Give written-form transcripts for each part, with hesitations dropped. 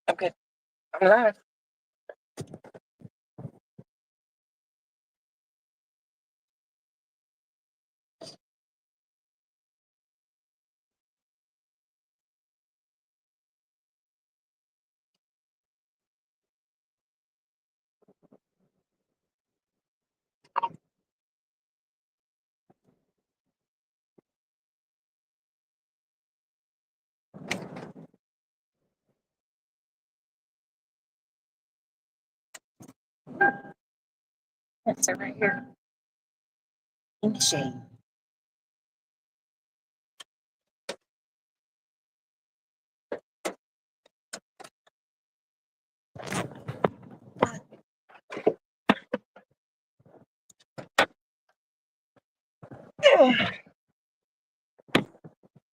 Okay, I'm live. Yes, right here in the shade.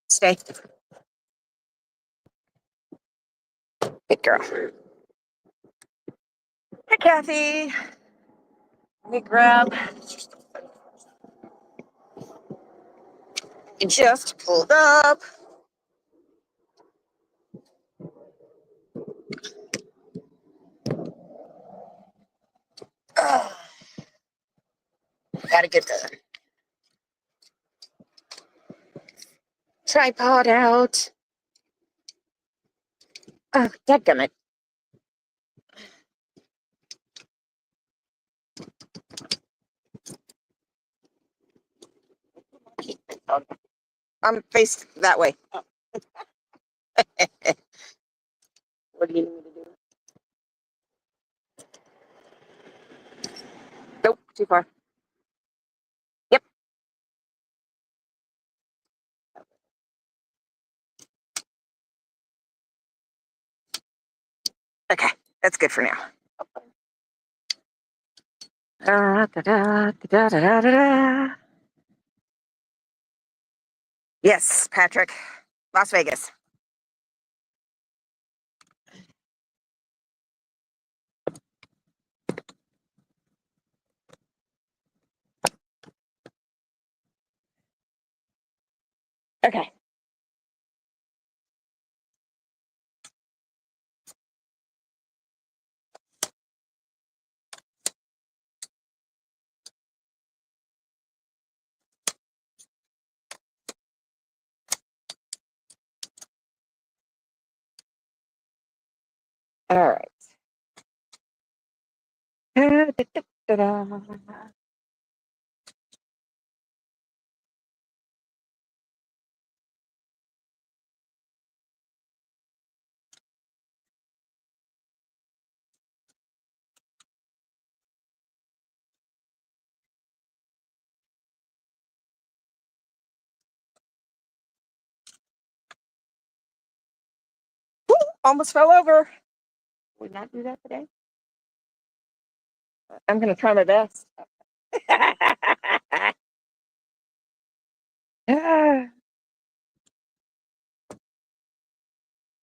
Stay. Good girl. Hi, Kathy. Let me grab. It just pulled up. Gotta get the tripod out. Oh, dadgummit. I'm faced that way. What do you need me to do? Nope, too far. Yep. Okay, that's good for now. Da, da, da, da, da, da, da. Yes, Patrick. Las Vegas. Okay. All right. Da, da, da, da, da. Almost fell over. Would not do that today. I'm going to try my best.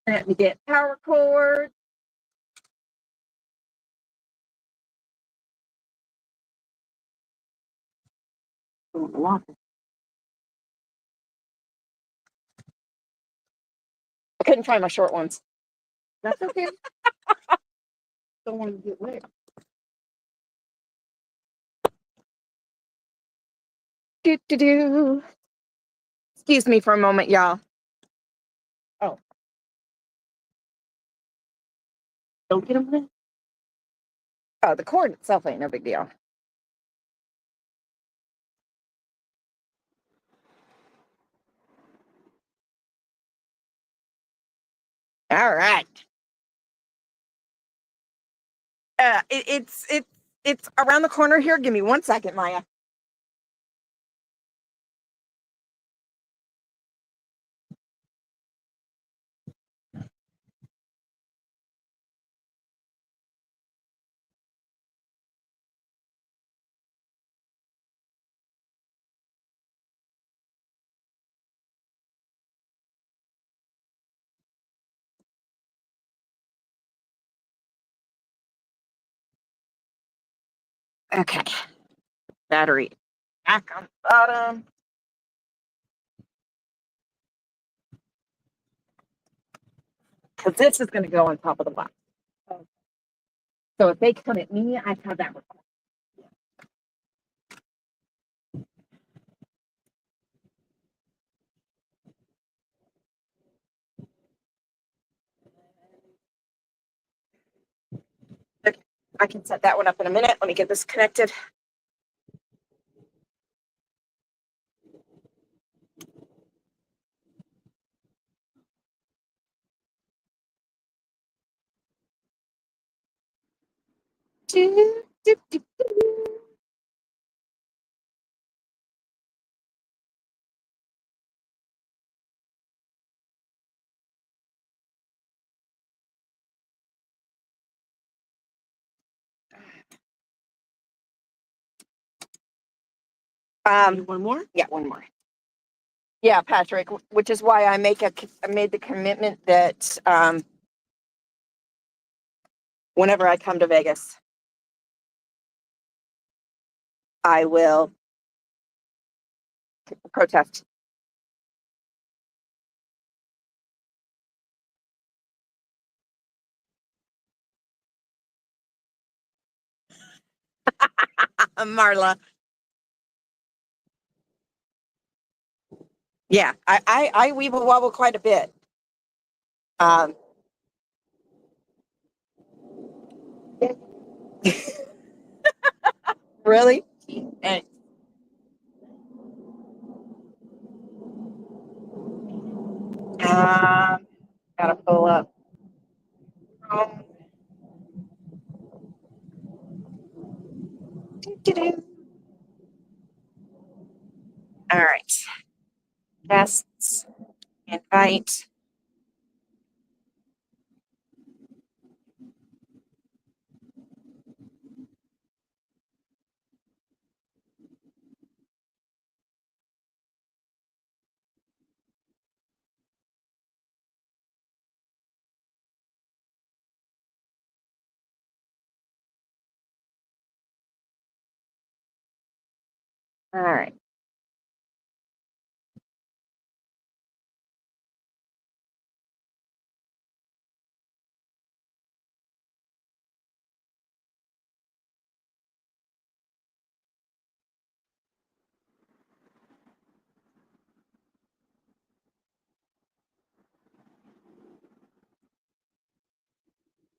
Let me get power cord. I couldn't find my short ones. That's okay. Don't want to get wet. Do, do, do. Excuse me for a moment, y'all. Oh. Don't get them. Oh, the cord itself ain't no big deal. All right. It's around the corner here. Give me 1 second, Maya. Okay. Battery back on the bottom. because this is going to go on top of the box. So if they come at me, I have that one. Okay, I can set that one up in a minute. Let me get this connected. Do, do, do, do. One more? Yeah, one more. Yeah, Patrick, which is why I made the commitment that whenever I come to Vegas, I will protest. Marla. Yeah, I weeble wobble quite a bit. Um, really? Hey. Gotta pull up. Doo-doo-doo. All right. Guests, invite. All right.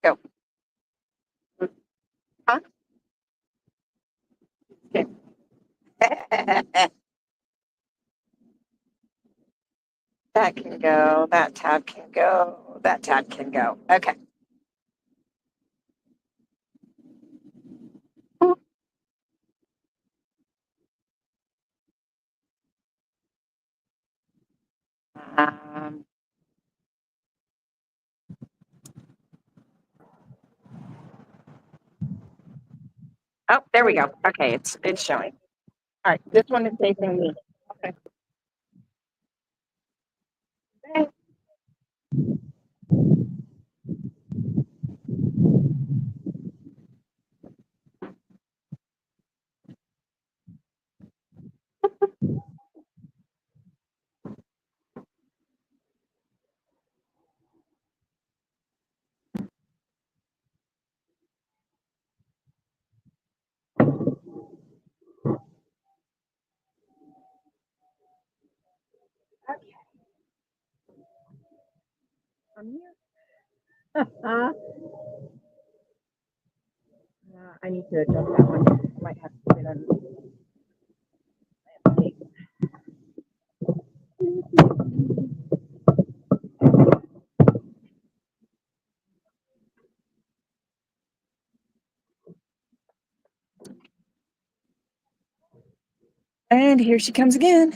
Go. Huh? Okay. That can go. That tab can go. That tab can go. Okay. Um, oh, there we go. Okay, it's showing. All right, this one is facing me. Okay. Okay. From here. I need to adjust that one. I might have to put it on. And here she comes again.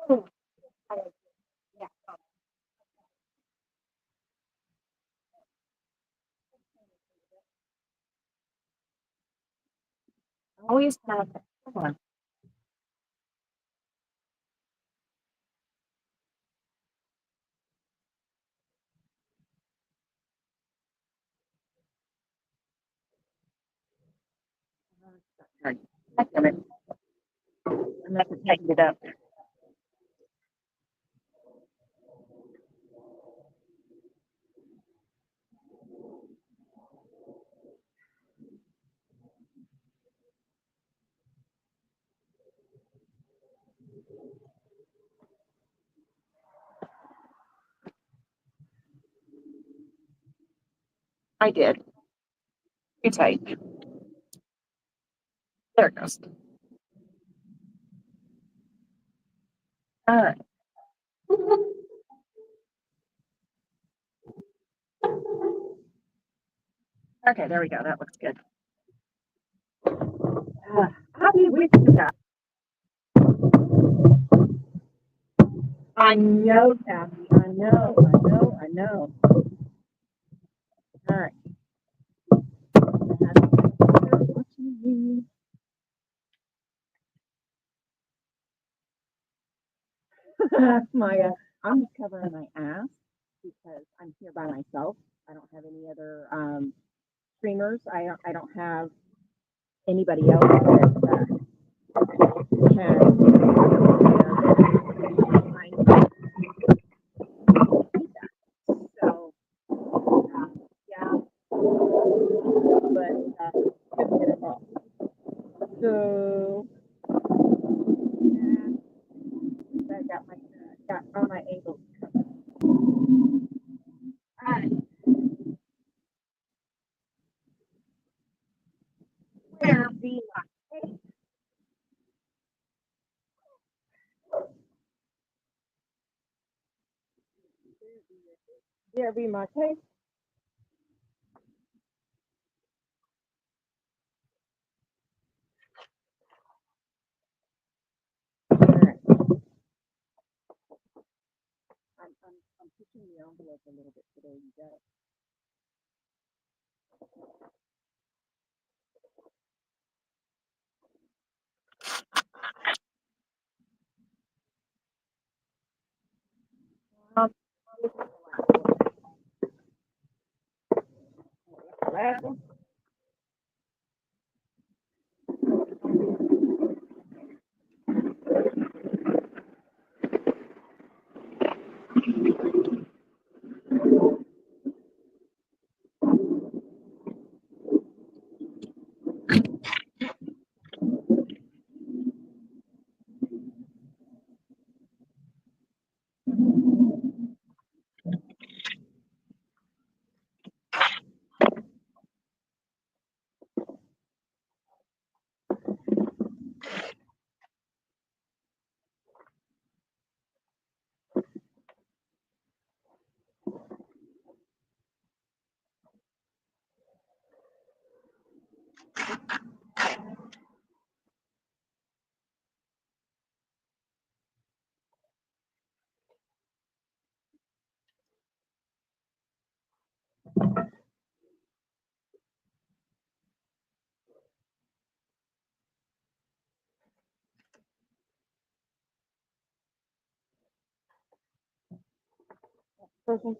Oh, yeah. Always have. Hold on. God damn it. I'm gonna have to tighten it up. I did. Too tight. There it goes. All right. Okay, there we go. That looks good. How do we do that? I know, Kathy. I know. All right. I'm just covering my ass because I'm here by myself. I don't have any other streamers. I don't have anybody else that can. So yeah, but couldn't get it off. So I got all my angles covered. All right. Where be my tape? There be my tape. All right. I'm pushing the envelope a little bit today, you guys. Um, last one. Person.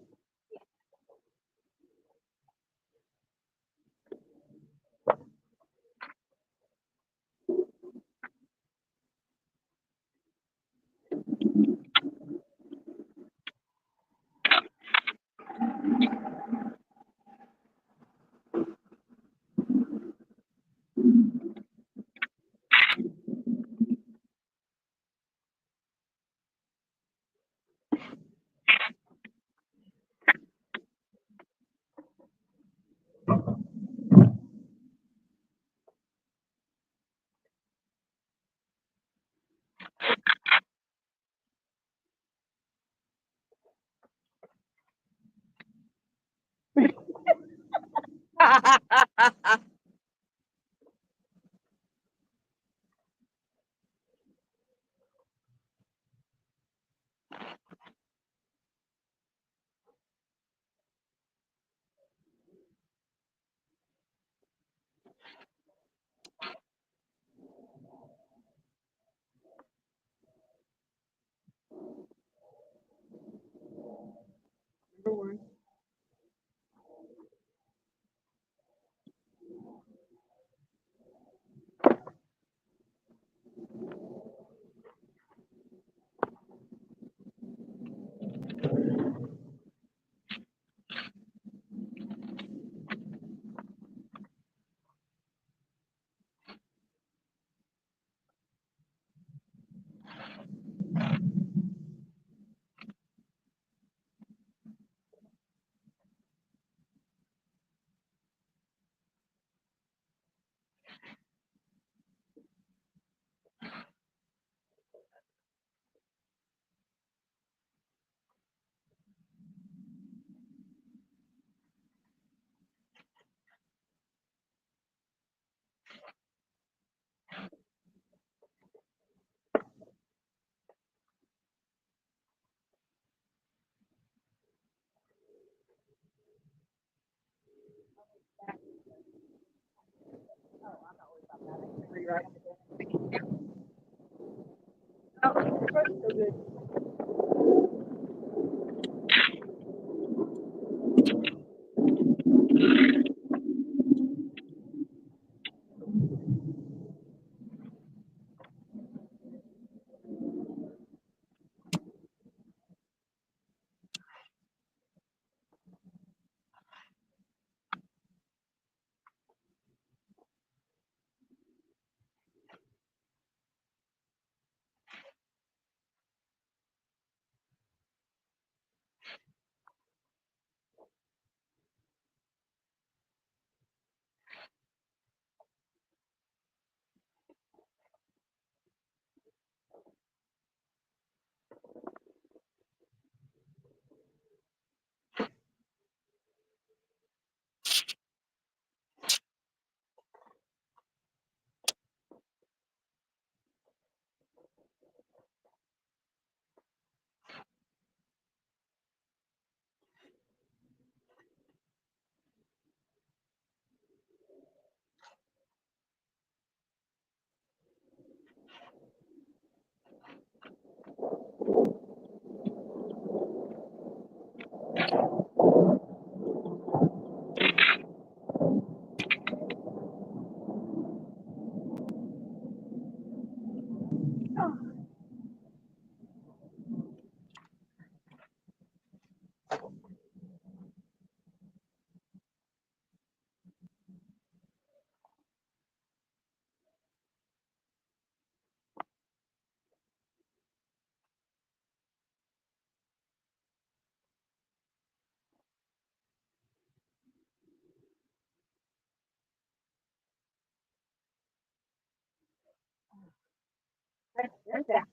There's that.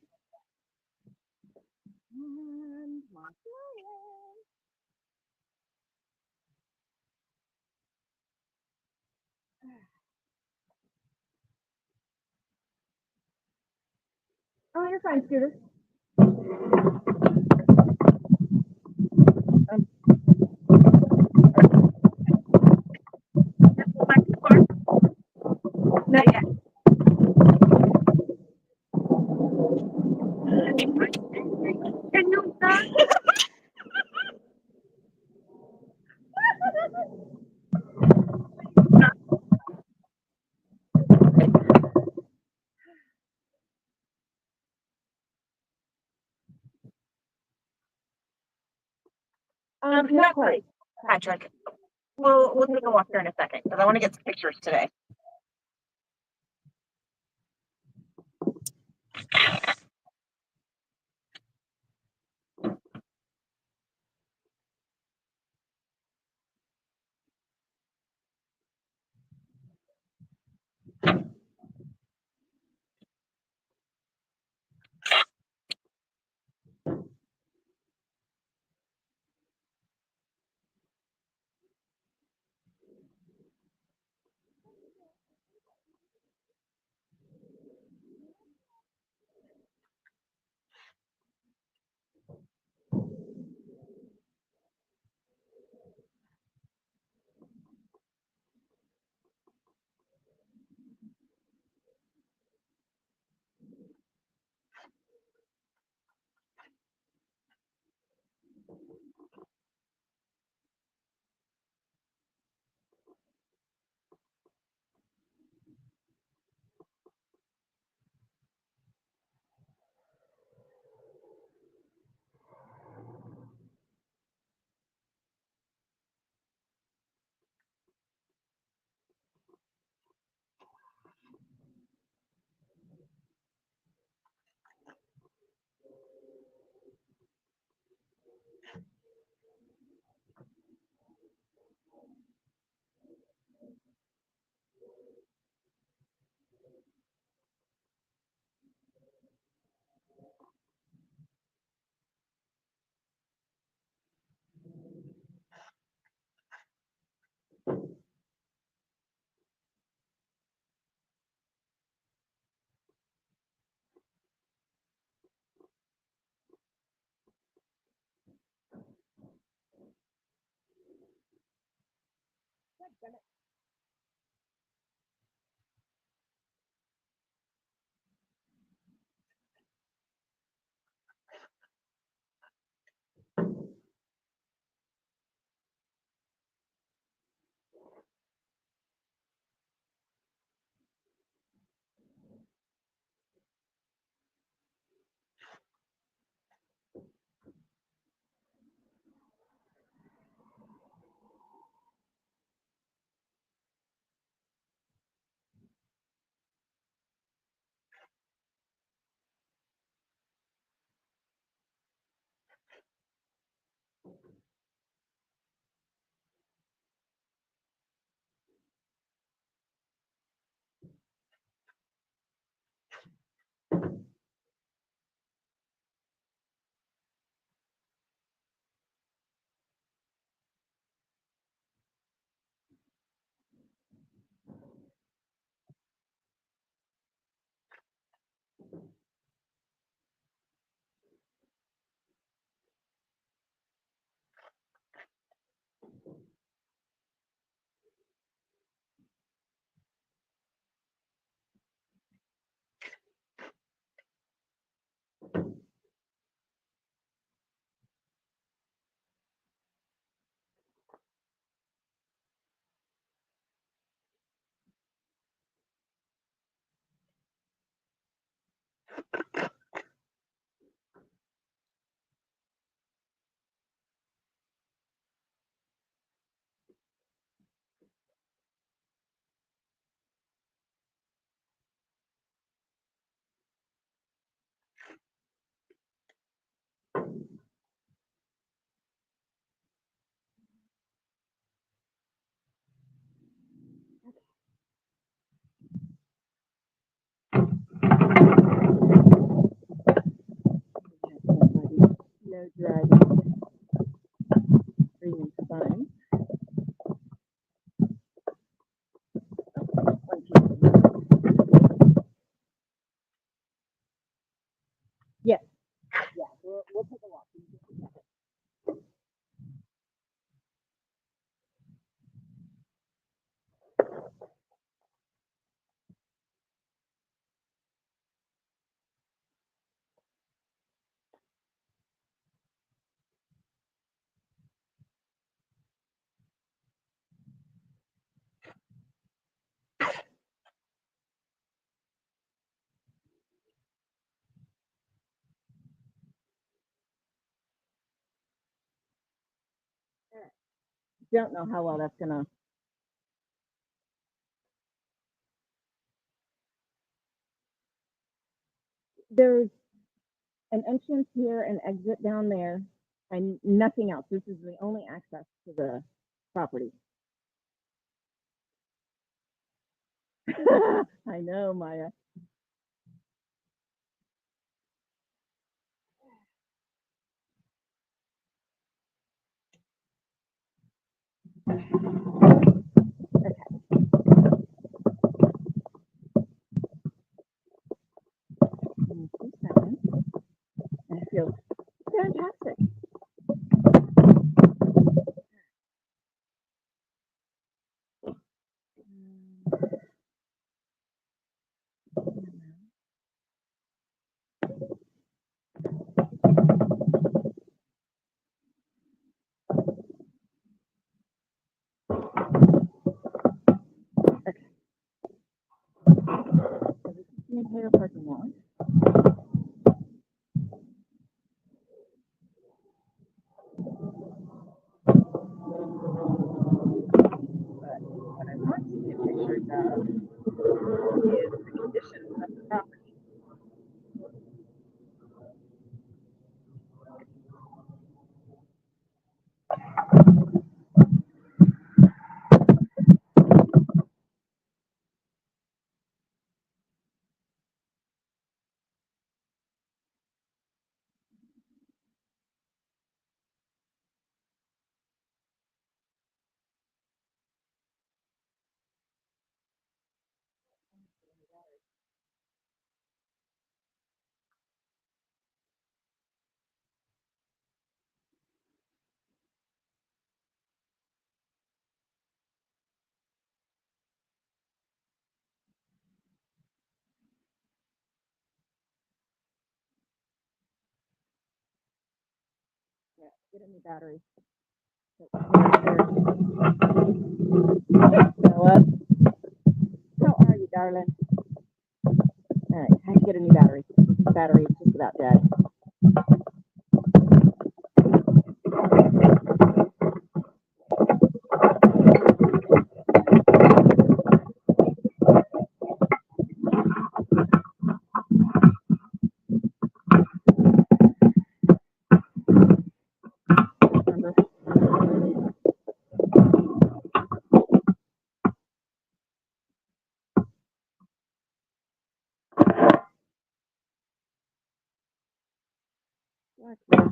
And my client. Oh, you're fine, Scooter. Not yet. Not quite. Patrick, we'll take a walk here in a second because I want to get some pictures today. No driving, bringing fun. Yes. Yeah, we'll take a walk. Don't know how well that's gonna. There's an entrance here, an exit down there, and nothing else. This is the only access to the property. I know, Maya. Give me 2 seconds. And it feels fantastic. So this is the entire parking lot. But what I want to get pictures of is the condition of the property. Get a new battery. Philip, how are you, darling? All right, I have to get a new battery. The battery is just about dead. Remember? Darkness.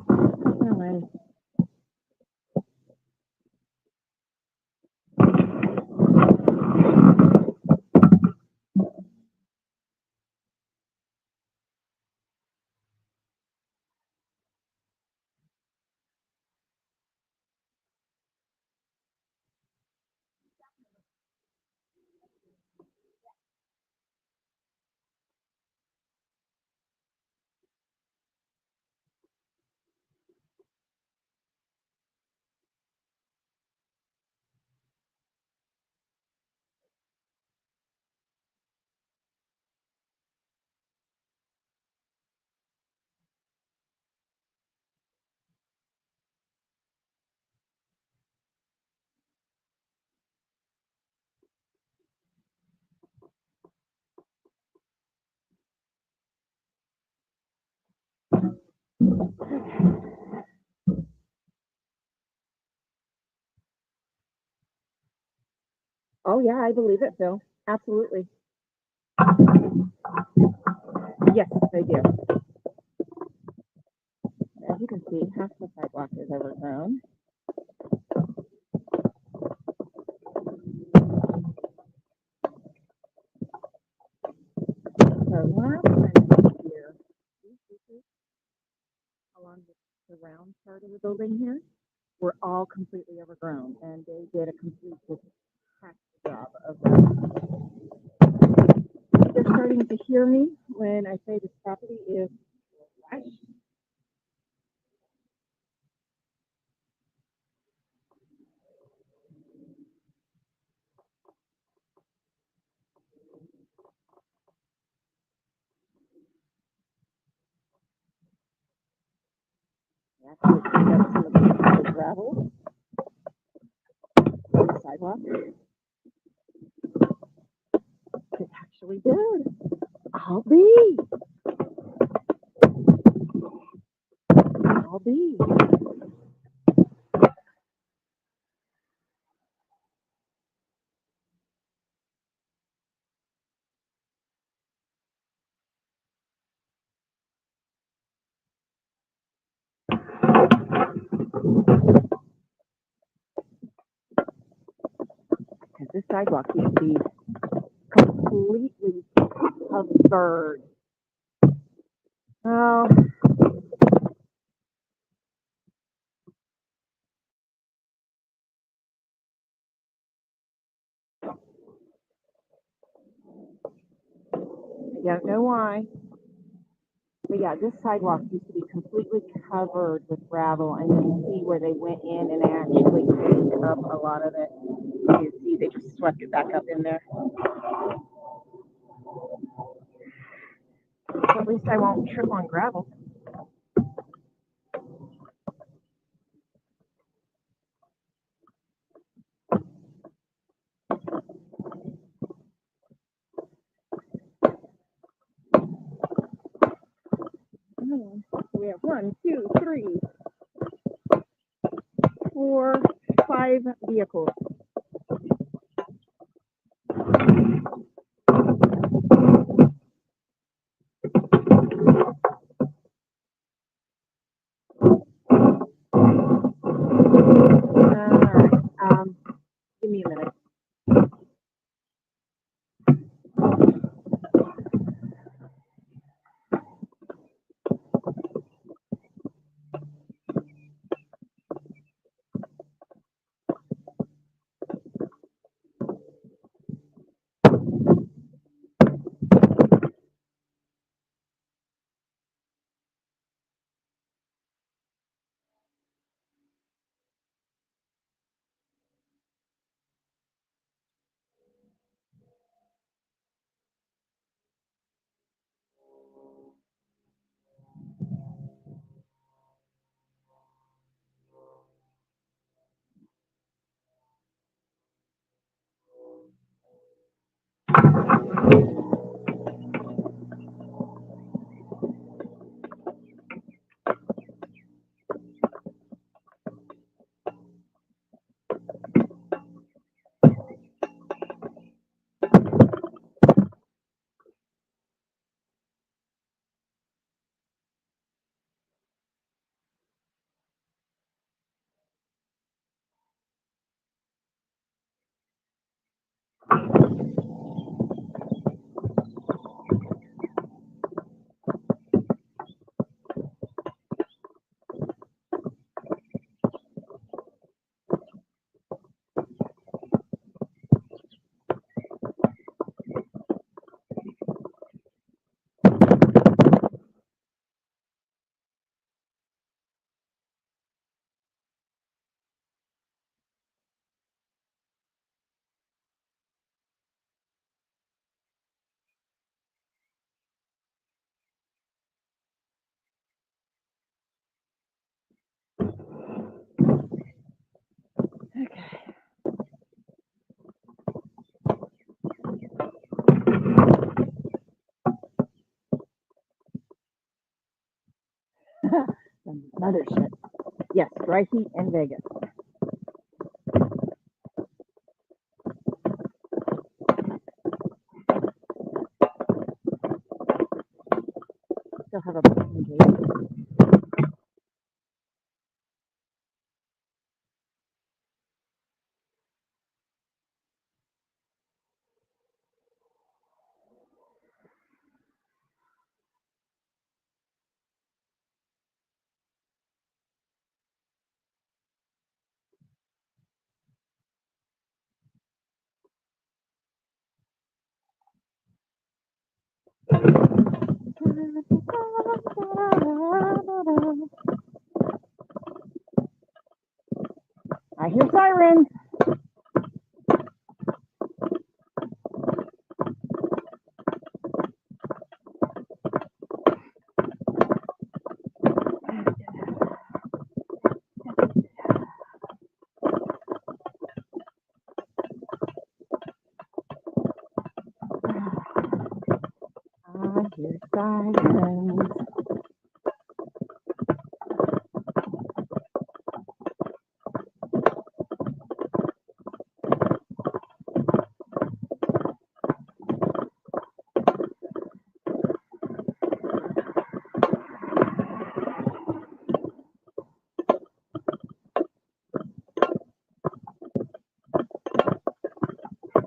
Oh yeah, I believe it, Phil. Absolutely. Yes, I do. As you can see, half the sidewalk is overgrown. So last time I was here, these pieces along the round part of the building here were all completely overgrown, and they did a complete hack job of that. They're starting to hear me when I say this property is lush. Actually cleaned up some of the gravel on the sidewalk. It actually did. I'll be. I'll be. Because this sidewalk used to be completely covered. Oh, I don't know why. But yeah, this sidewalk used to be completely covered with gravel, and you can see where they went in and actually cleaned up a lot of it. You can see they just swept it back up in there. So at least I won't trip on gravel. So we have 1, 2, 3, 4, 5 vehicles. All right. Give me a minute. other shit. Yes, dry heat in Vegas. Still have a broken gate. I hear sirens. I hear sirens.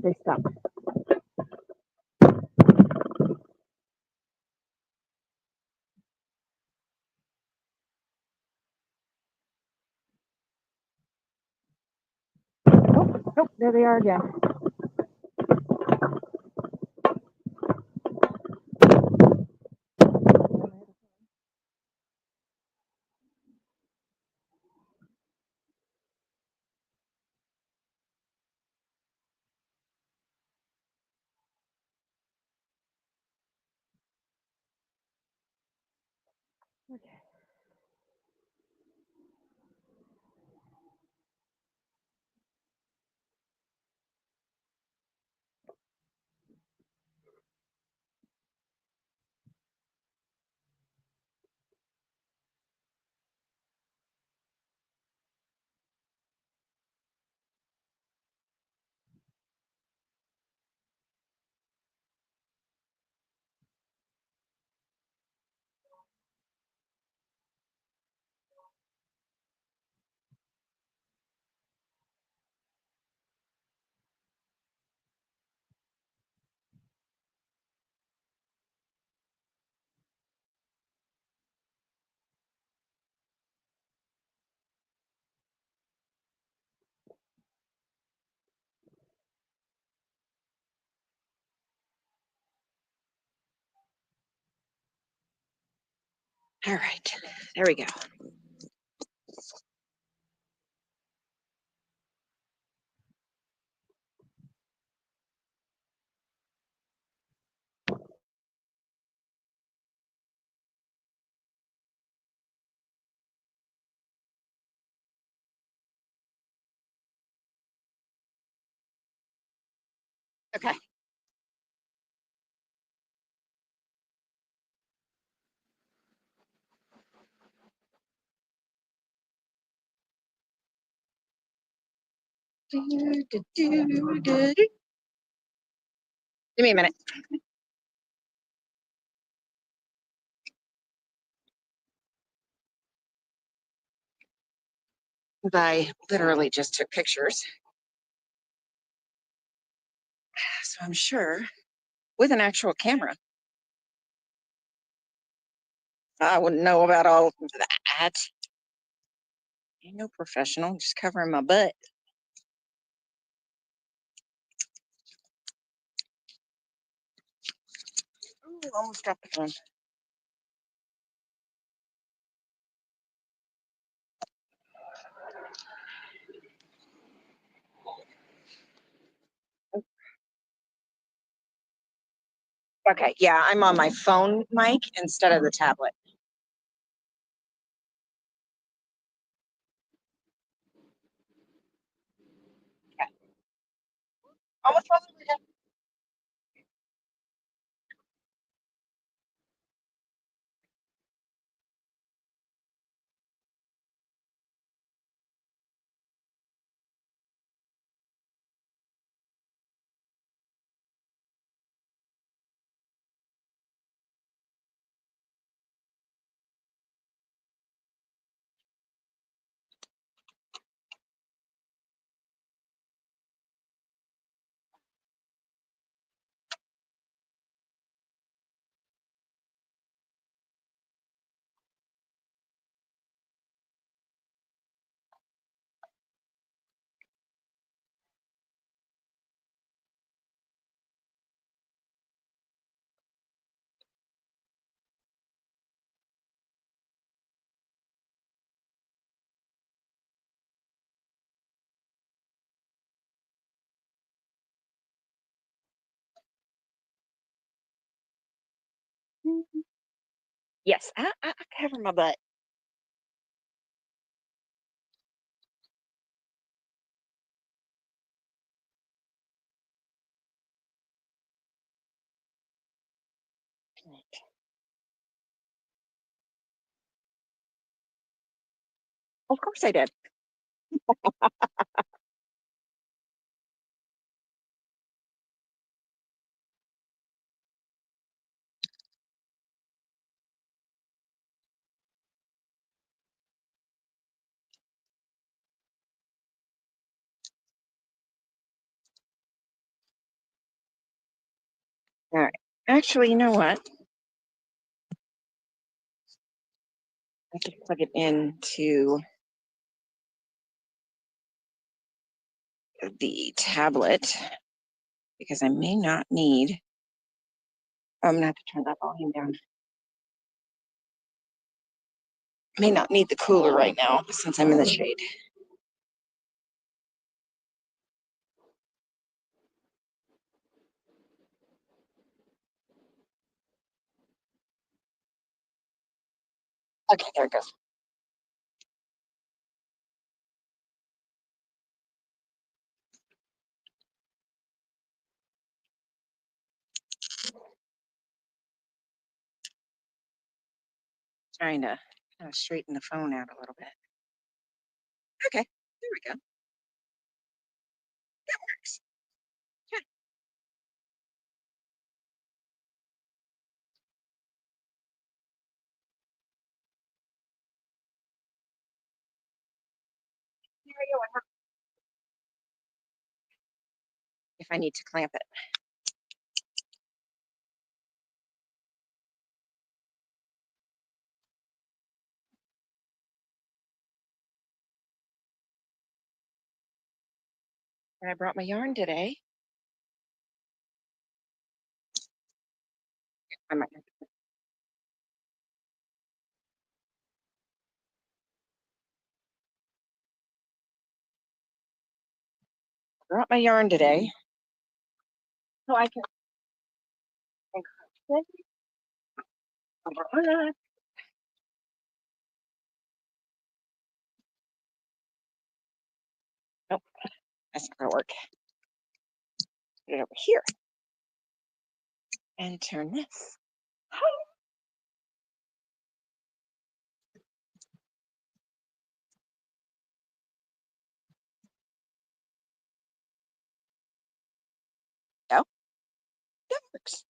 They stop. Oh, there they are again. Okay. All right, there we go. Okay. Give me a minute. I literally just took pictures. So I'm sure with an actual camera, I wouldn't know about all of that. Ain't no professional, just covering my butt. Ooh, almost dropped the phone. Okay, yeah, I'm on my phone mic instead of the tablet. Okay. Almost wasn't again. Yes, I cover my butt. Of course I did. All right. Actually, you know what? I could plug it into the tablet because I may not need. I'm gonna have to turn that volume down. May not need the cooler right now since I'm in the shade. Okay, there it goes. Trying to kind of straighten the phone out a little bit. Okay, there we go. That works. Yeah. There we go. If I need to clamp it. And I brought my yarn today. I might have to brought my yarn today so I can encourage it. Nope, that's not gonna work. Put it over here and turn this. No, that works.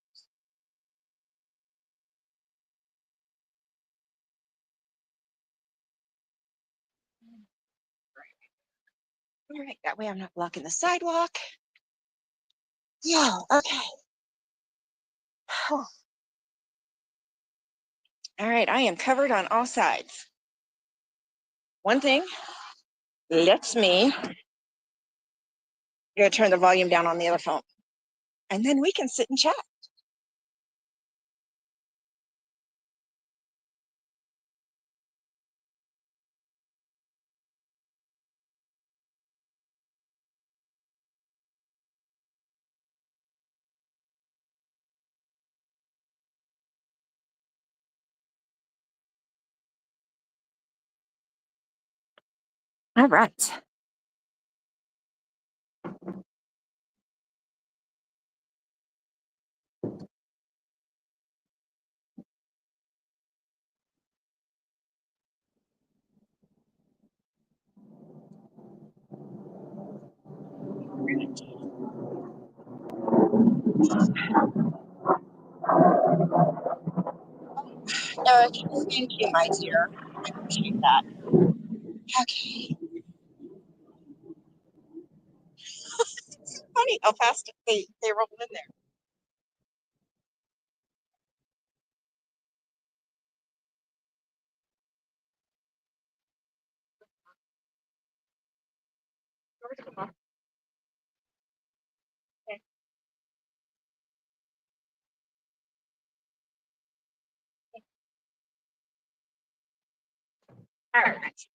All right, that way I'm not blocking the sidewalk. Yeah, okay. All right, I am covered on all sides. One thing lets me go turn the volume down on the other phone, and then we can sit and chat. All right. No, thank you, my dear. I appreciate that. Okay. It's funny how fast they roll in there. Okay. All right.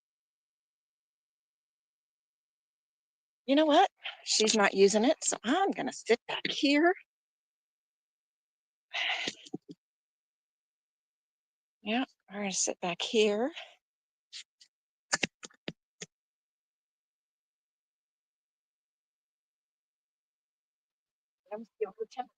You know what? She's not using it, so I'm gonna sit back here. Yeah, we're gonna sit back here. I'm still pretending.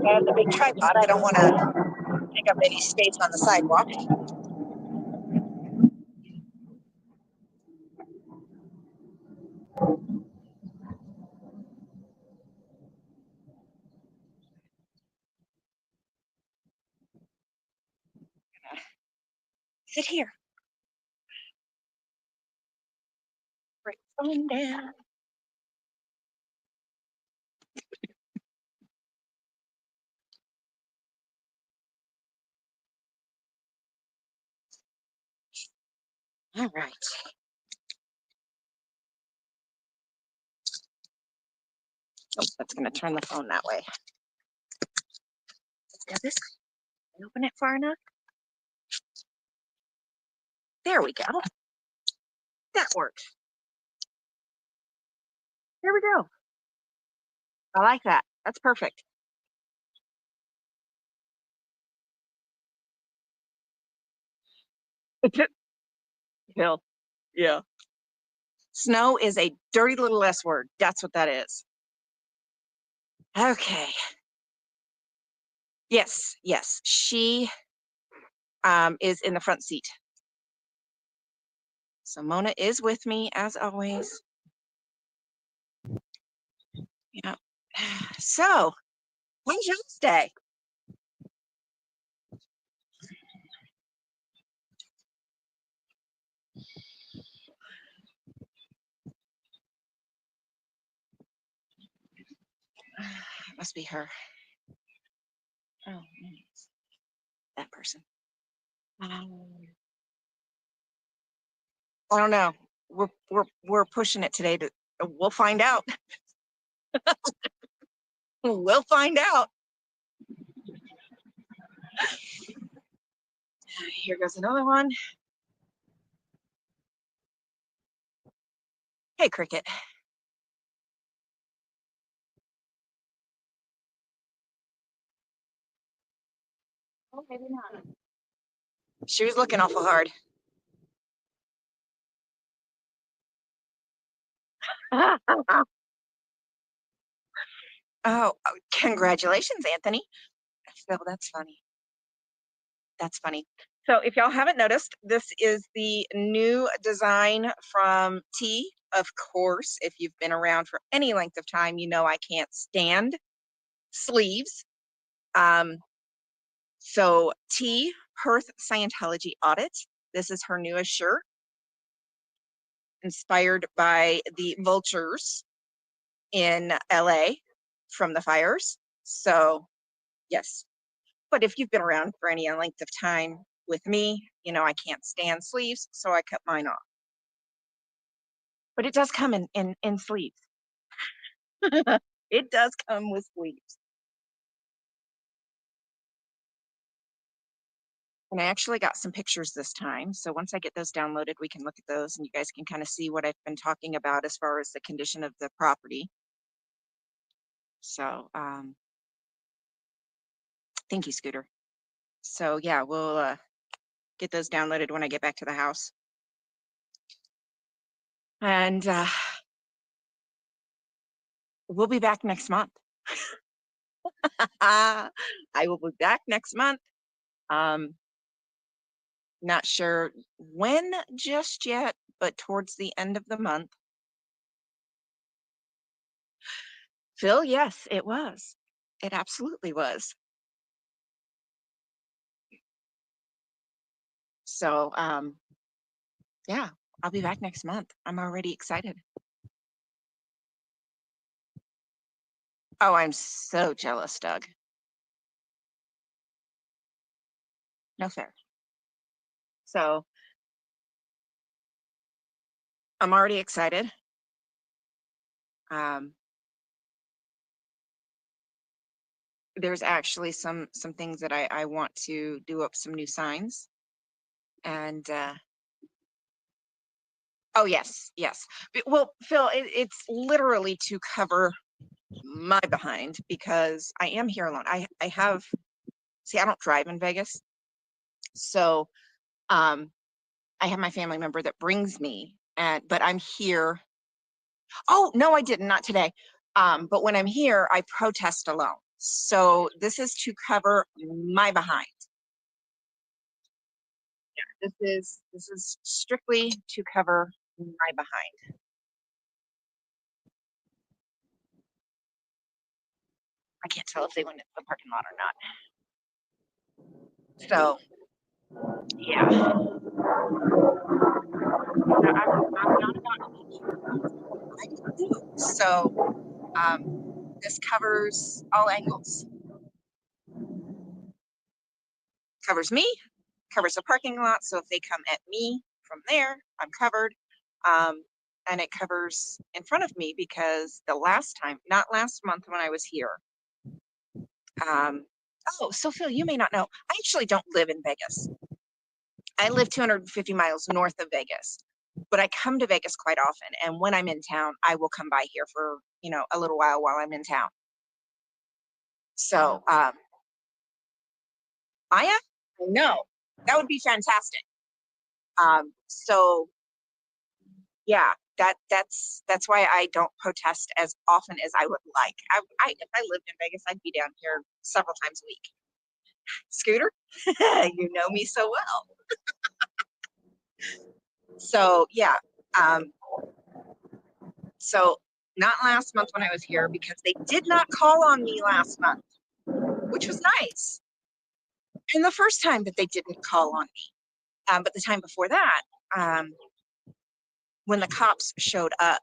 I have the big tripod. I don't want to take up any space on the sidewalk. Sit here. Bring the phone down. All right. Oh, that's going to turn the phone that way. Let's go this way. Open it far enough. There we go. That works. There we go. I like that. That's perfect. Hill. Yeah. Snow is a dirty little S word. That's what that is. Okay. Yes, yes. She is in the front seat. So Mona is with me as always. Yeah. So, when's day? It must be her. Oh, that person. I don't know. We're pushing it today to. We'll find out. We'll find out. Here goes another one. Hey, Cricket. Oh, maybe not. She was looking awful hard. Oh, congratulations, Anthony. So that's funny. That's funny. So if y'all haven't noticed, this is the new design from T. Of course, if you've been around for any length of time, you know I can't stand sleeves. So T. Perth Scientology Audit. This is her newest shirt, inspired by the vultures in LA from the fires. So yes, but if you've been around for any length of time with me, you know I can't stand sleeves, so I cut mine off. But it does come in sleeves. It does come with sleeves. And I actually got some pictures this time. So once I get those downloaded, we can look at those and you guys can kind of see what I've been talking about as far as the condition of the property. So thank you, Scooter. So yeah, we'll get those downloaded when I get back to the house. And we'll be back next month. I will be back next month. Not sure when just yet, but towards the end of the month. Phil, yes, it was. It absolutely was. So, yeah, I'll be back next month. I'm already excited. Oh, I'm so jealous, Doug. No fair. So I'm already excited. There's actually some things that I want to do up some new signs. And oh yes, yes. Well, Phil, it's literally to cover my behind because I am here alone. I have, see, I don't drive in Vegas. So I have my family member that brings me, but I'm here. Oh, no, I didn't, not today. But when I'm here, I protest alone. So this is to cover my behind. Yeah, this is strictly to cover my behind. I can't tell if they went into the parking lot or not. So yeah, I'm not about I do. So this covers all angles. Covers me, covers the parking lot. So if they come at me from there, I'm covered. And it covers in front of me because the last time, not last month when I was here. Oh, so Phil, you may not know, I actually don't live in Vegas. I live 250 miles north of Vegas, but I come to Vegas quite often. And when I'm in town, I will come by here for, a little while I'm in town. So, I know that would be fantastic. So yeah, that's why I don't protest as often as I would like. If I lived in Vegas, I'd be down here several times a week. Scooter, you know me so well. So yeah, so not last month when I was here because they did not call on me last month, which was nice. And the first time that they didn't call on me, but the time before that, when the cops showed up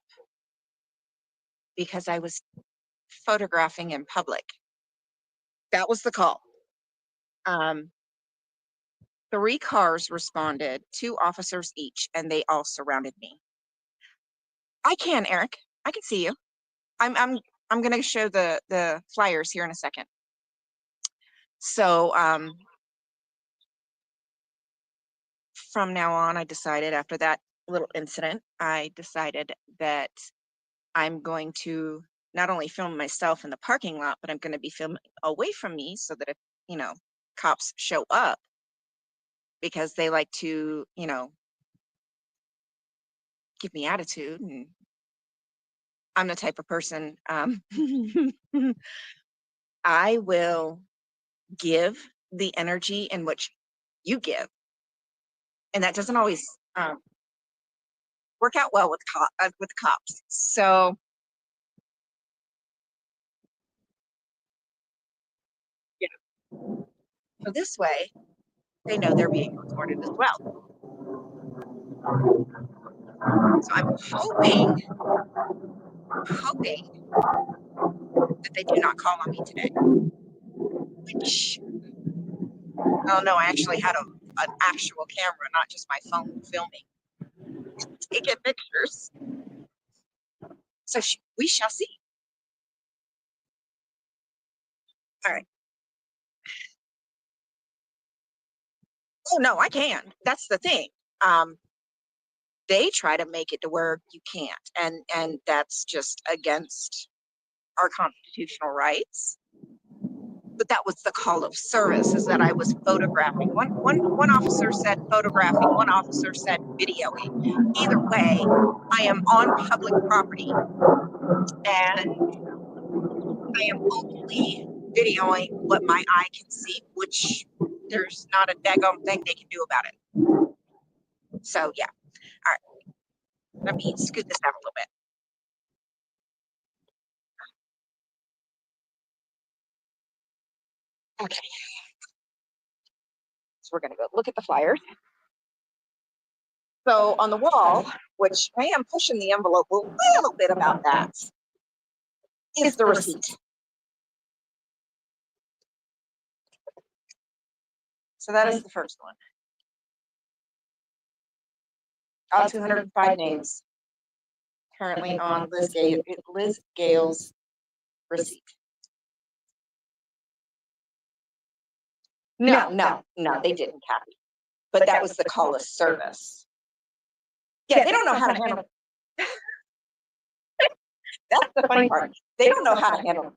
because I was photographing in public, that was the call. 3 cars responded, 2 officers each, and they all surrounded me. I can, Eric. I can see you. I'm gonna show the flyers here in a second. So from now on, I decided after that little incident, I decided that I'm going to not only film myself in the parking lot, but I'm going to be filming away from me so that if, cops show up because they like to, give me attitude. And I'm the type of person, I will give the energy in which you give. And that doesn't always work out well with cops. So yeah. So this way, they know they're being recorded as well. So I'm hoping that they do not call on me today. Which, oh no, I actually had an actual camera, not just my phone filming, taking pictures. So we shall see. All right. Oh no, I can. That's the thing. They try to make it to where you can't, and that's just against our constitutional rights. But that was the call of service, is that I was photographing. One officer said photographing, one officer said videoing. Either way, I am on public property and I am only videoing what my eye can see, which there's not a daggone thing they can do about it. So yeah. All right. Let me scoot this down a little bit. Okay. So we're gonna go look at the flyers. So on the wall, which I am pushing the envelope a little bit about that, is the receipt. So that is the first one. All 205 names. currently on Liz Gale's receipt. No, they didn't, Kathy. But that was the call of service. Yeah, they don't know how to handle. That's the funny part. They don't know how to handle.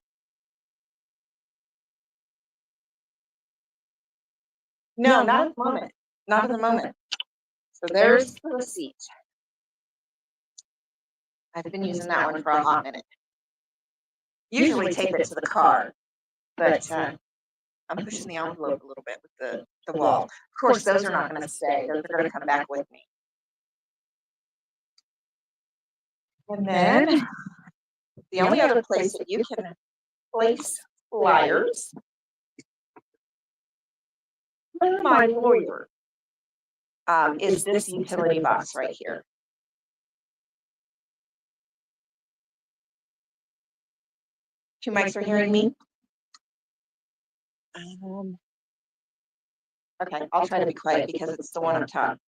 No, not at the moment. Not at the moment. So there's the receipt. I've been using that one for a hot minute. Usually tape it to the car, but I'm pushing the envelope a little bit with the wall. Of course, those are not going to stay. Those are going to come back with me. And then the only other place that you can place flyers, my lawyer, is this utility box right here. Two mics are hearing me. Okay, I'll try to be quiet because it's the one up top.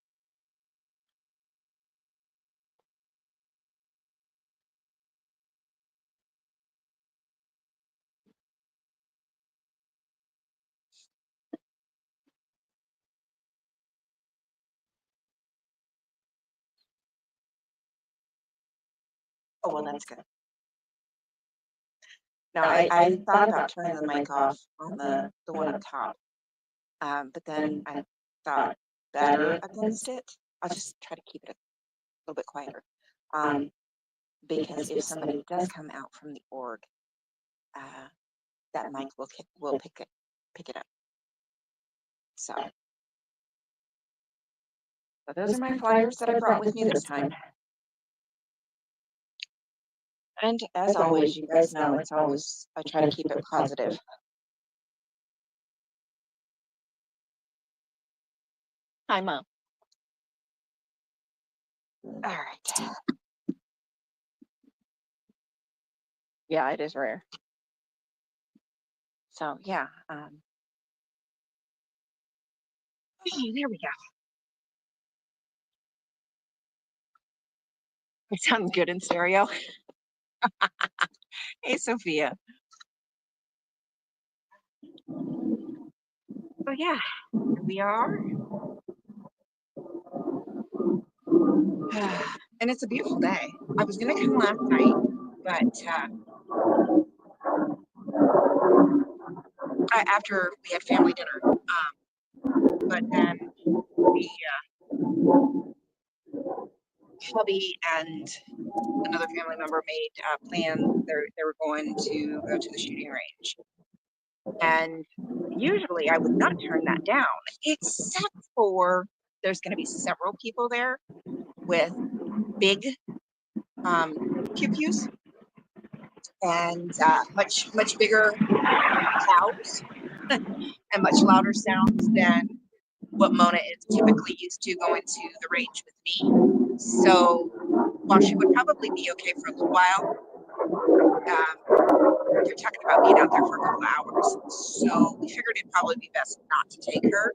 Oh, well, that's good. No, I thought about turning the mic off on the one up top, but then I thought better against it. I'll just try to keep it a little bit quieter, because if somebody does come out from the org, that mic will pick it up. So those are my flyers that I brought with me this time. And as always, you guys know I try to keep it positive. Hi, Mom. All right. Yeah, it is rare. So yeah. Oh, there we go. It sounds good in stereo. Hey, Sophia. So yeah, here we are. And it's a beautiful day. I was gonna come last night, but after we had family dinner, but then the hubby and another family member made a plan. They were going to go to the shooting range, and usually I would not turn that down, except for there's going to be several people there with big pew-pews and much bigger crowds and much louder sounds than what Mona is typically used to going to the range with me. So while she would probably be okay for a little while, you're talking about being out there for a couple hours. So we figured it'd probably be best not to take her,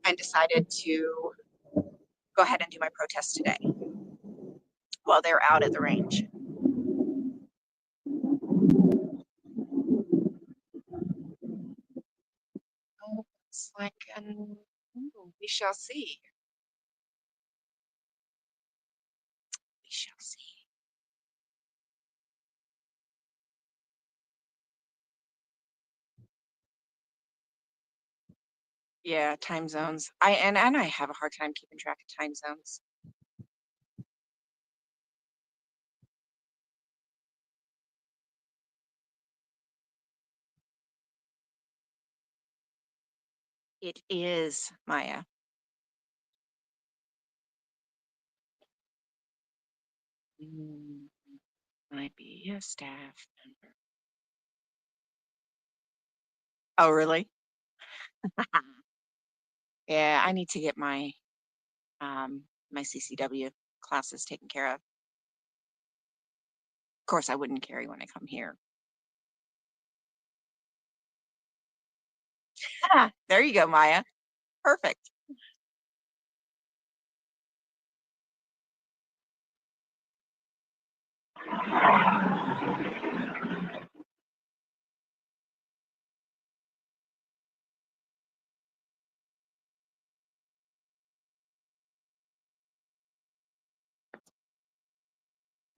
and decided to go ahead and do my protest today while they're out at the range. Oh, it's like, we shall see. We shall see. Yeah, time zones. I have a hard time keeping track of time zones. It is, Maya. Might be a staff member. Oh, really? Yeah, I need to get my my CCW classes taken care of. Of course, I wouldn't carry when I come here. There you go, Maya. Perfect.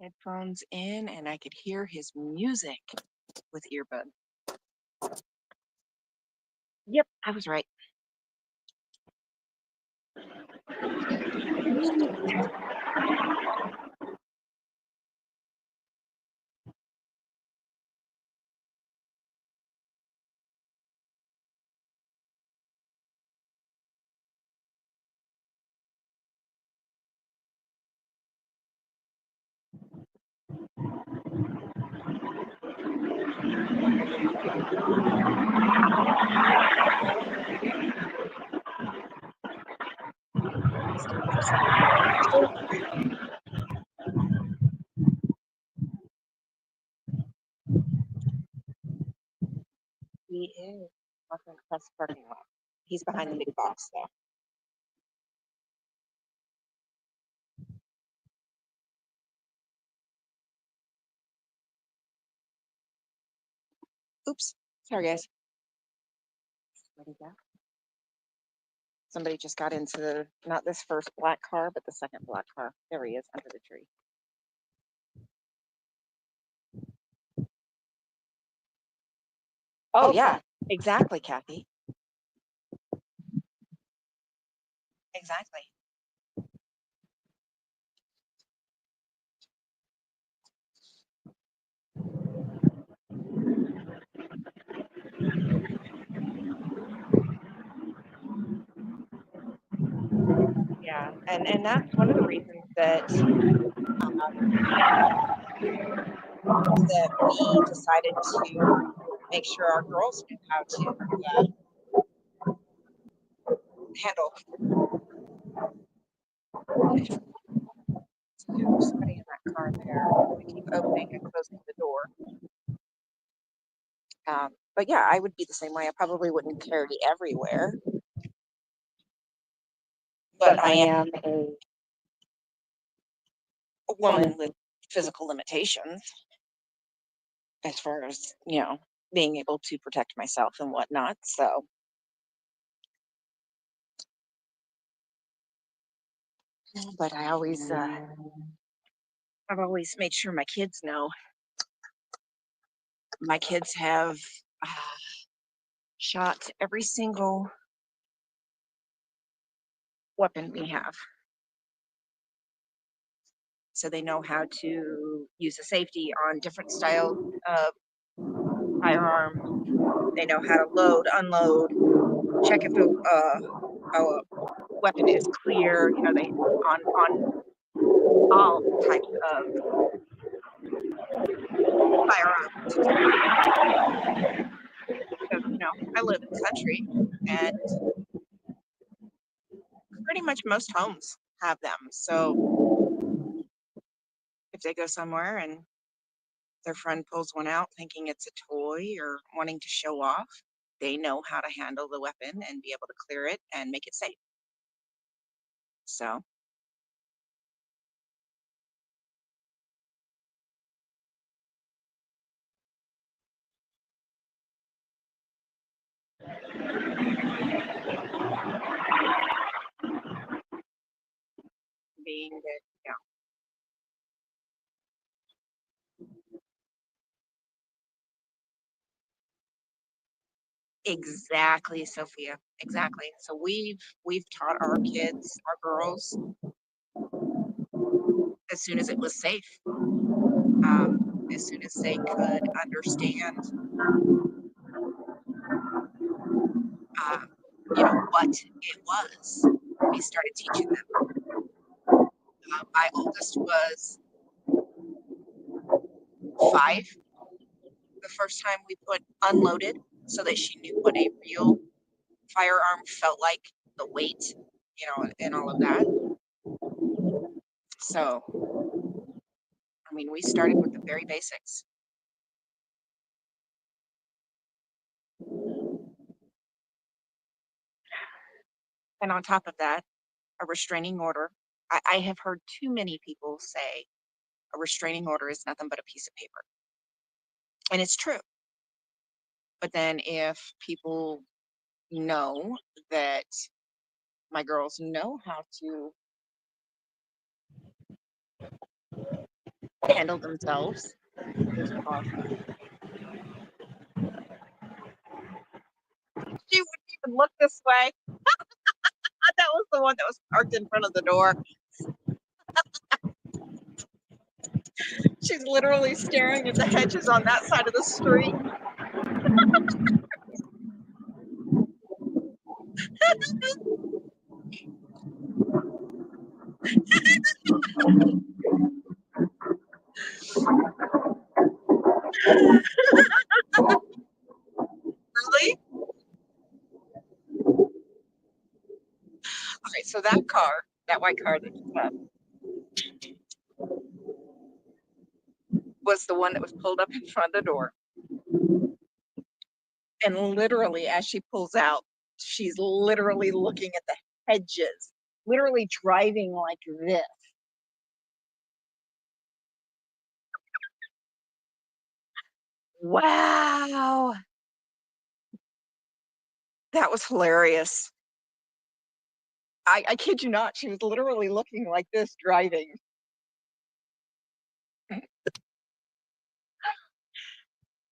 Headphones in, and I could hear his music with earbud. Yep, I was right. He is walking across the parking lot. He's behind the big box though. Oops. Sorry, guys. Where'd he go? Somebody just got into not this first black car, but the second black car. There he is under the tree. Oh, yeah, exactly, Kathy. Exactly. Yeah, and that's one of the reasons that we decided to make sure our girls knew how to handle. There's somebody in that car there. We keep opening and closing the door. But yeah, I would be the same way. I probably wouldn't carry everywhere, but I am a woman with physical limitations as far as, being able to protect myself and whatnot. So, but I've always made sure my kids know. My kids have shot every single weapon we have. So they know how to use a safety on different styles of firearm. They know how to load, unload, check if a weapon is clear. They on all types of firearms. Because I live in the country, and pretty much most homes have them. So if they go somewhere and their friend pulls one out thinking it's a toy or wanting to show off, they know how to handle the weapon and be able to clear it and make it safe. So being that, exactly, Sophia, exactly. So we've taught our kids, our girls, as soon as it was safe, as soon as they could understand, what it was. We started teaching them. My oldest was 5 the first time we put unloaded, so that she knew what a real firearm felt like, the weight, and all of that. So, I mean, we started with the very basics. And on top of that, a restraining order. I have heard too many people say, a restraining order is nothing but a piece of paper. And it's true. But then if people know that my girls know how to handle themselves, there's coffee. She wouldn't even look this way. That was the one that was parked in front of the door. She's literally staring at the hedges on that side of the street. Really? All right, so that car, that white car that you have, was the one that was pulled up in front of the door. And literally, as she pulls out, she's literally looking at the hedges, literally driving like this. Wow. That was hilarious. I kid you not, she was literally looking like this driving.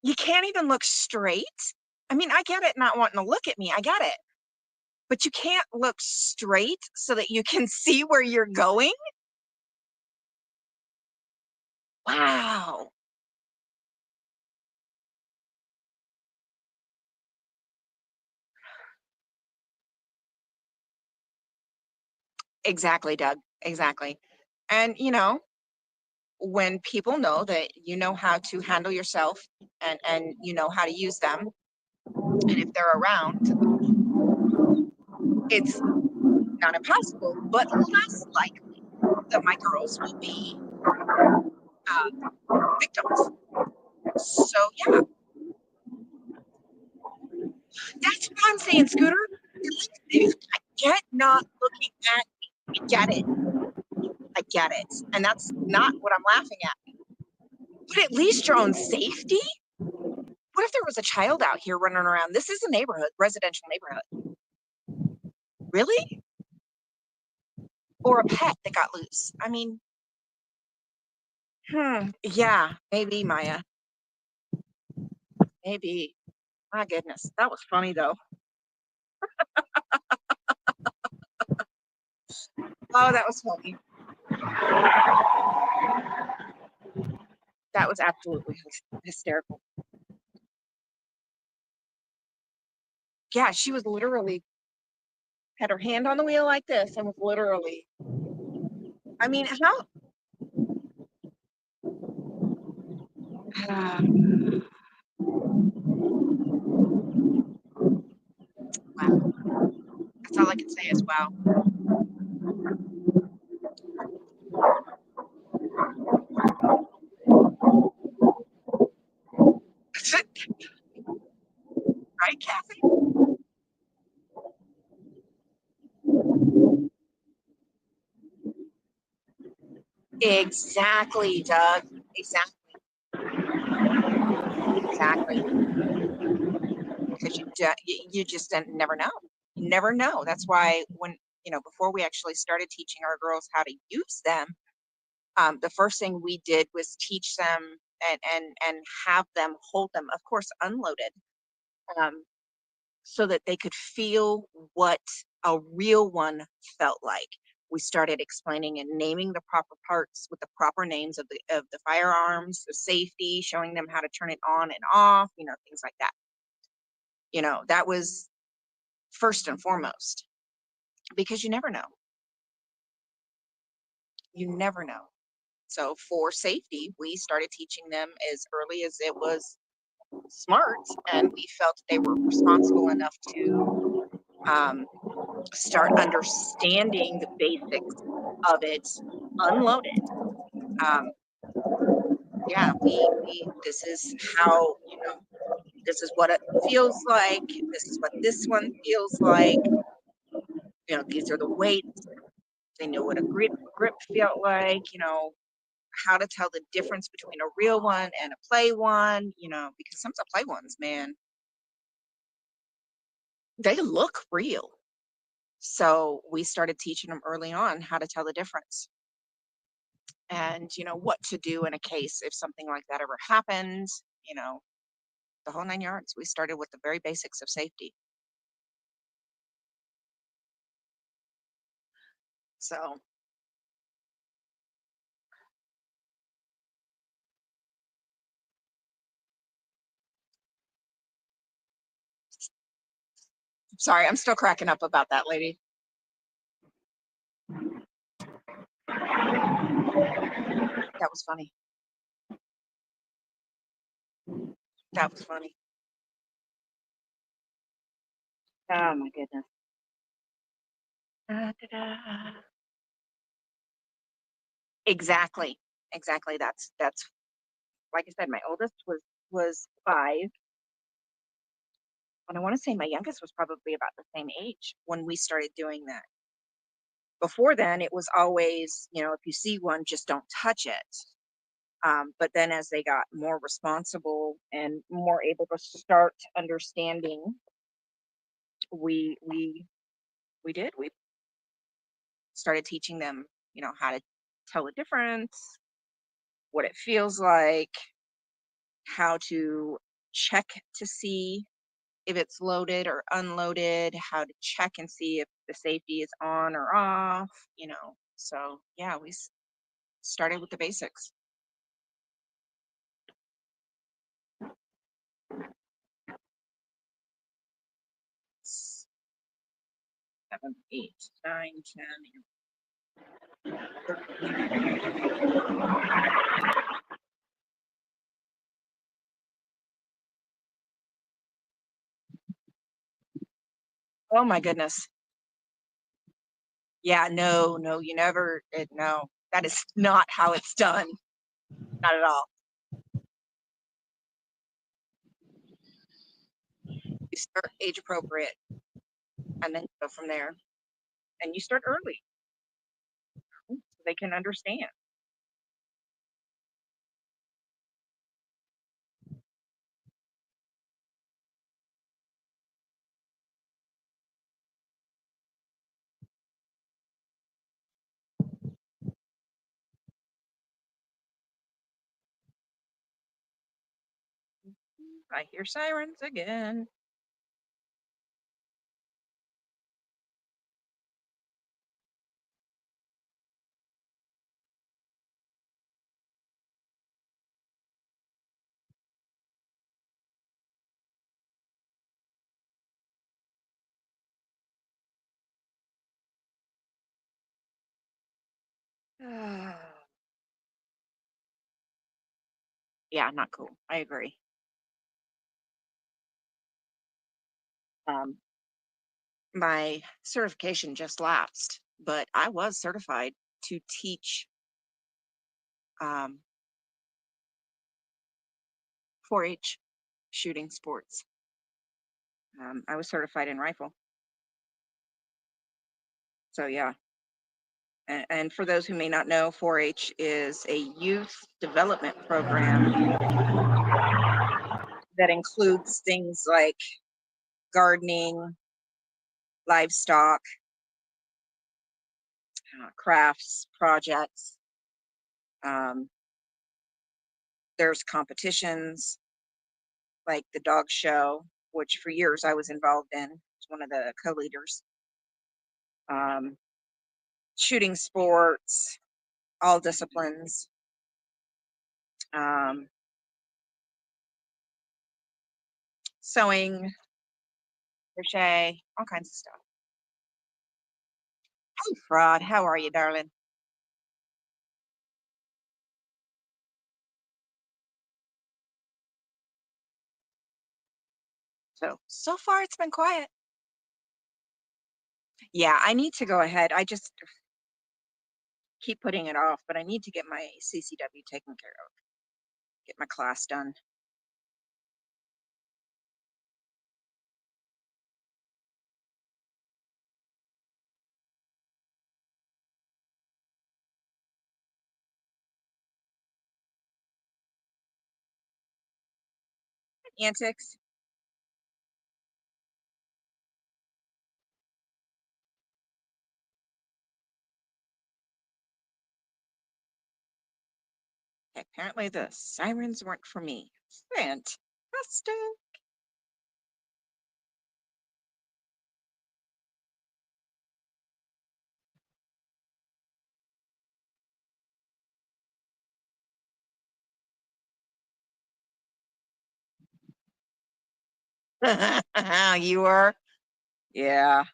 You can't even look straight. I mean, I get it not wanting to look at me. I get it. But you can't look straight so that you can see where you're going. Wow. Exactly, Doug. Exactly. And when people know that you know how to handle yourself and you know how to use them, and if they're around, it's not impossible, but less likely that my girls will be victims. So yeah, that's what I'm saying, Scooter. I get not looking at me. I get it. I get it. And that's not what I'm laughing at. But at least your own safety? What if there was a child out here running around? This is a neighborhood, residential neighborhood. Really? Or a pet that got loose. I mean, yeah, maybe, Maya. Maybe. My goodness. That was funny though. Oh, that was funny. That was absolutely hysterical. Yeah, she was literally had her hand on the wheel like this and was literally, I mean, how? Wow. That's all I can say is wow. Right, Kathy? Exactly, Doug. Exactly. Exactly. Because you just never know. You never know. That's why when before we actually started teaching our girls how to use them, the first thing we did was teach them and have them hold them, of course, unloaded, um, so that they could feel what a real one felt like. We started explaining and naming the proper parts with the proper names of the firearms, the safety, showing them how to turn it on and off, things like that. That was first and foremost, because you never know. You never know. So for safety, we started teaching them as early as it was smart, and we felt they were responsible enough to start understanding the basics of it unloaded. Um, yeah, we this is how, this is what it feels like. This is what this one feels like. These are the weights. They know what a grip felt like. how to tell the difference between a real one and a play one, because some of the play ones, man, they look real. So we started teaching them early on how to tell the difference and, what to do in a case if something like that ever happens, the whole 9 yards. We started with the very basics of safety. So, sorry, I'm still cracking up about that lady. That was funny. That was funny. Oh my goodness. Da, da, da. Exactly. Exactly. That's like I said, my oldest was 5, and I want to say my youngest was probably about the same age when we started doing that. Before then, it was always, if you see one, just don't touch it. But then as they got more responsible and more able to start understanding, we we we did. We started teaching them, how to tell the difference, what it feels like, how to check to see if it's loaded or unloaded, how to check and see if the safety is. Or off, So yeah, we started with the basics. 7, 8, 9, 10. Oh my goodness. Yeah, no, no, you never, no, that is not how it's done. Not at all. You start age appropriate and then go from there. And you start early so they can understand. I hear sirens again. Yeah, not cool. I agree. Um, my certification just lapsed, but I was certified to teach um, 4-H shooting sports. I was certified in rifle. So yeah. And for those who may not know, 4-H is a youth development program that includes things like gardening, livestock, crafts, projects. Um, there's competitions like the dog show, which for years I was involved in. As one of the co-leaders. Um, shooting sports, all disciplines. Um, sewing, crochet, all kinds of stuff. Hey, Fraud, how are you, darling? So far it's been quiet. Yeah, I need to go ahead. I just keep putting it off, but I need to get my CCW taken care of, get my class done. antics. Apparently the sirens weren't for me. Fantastic. You were? Yeah.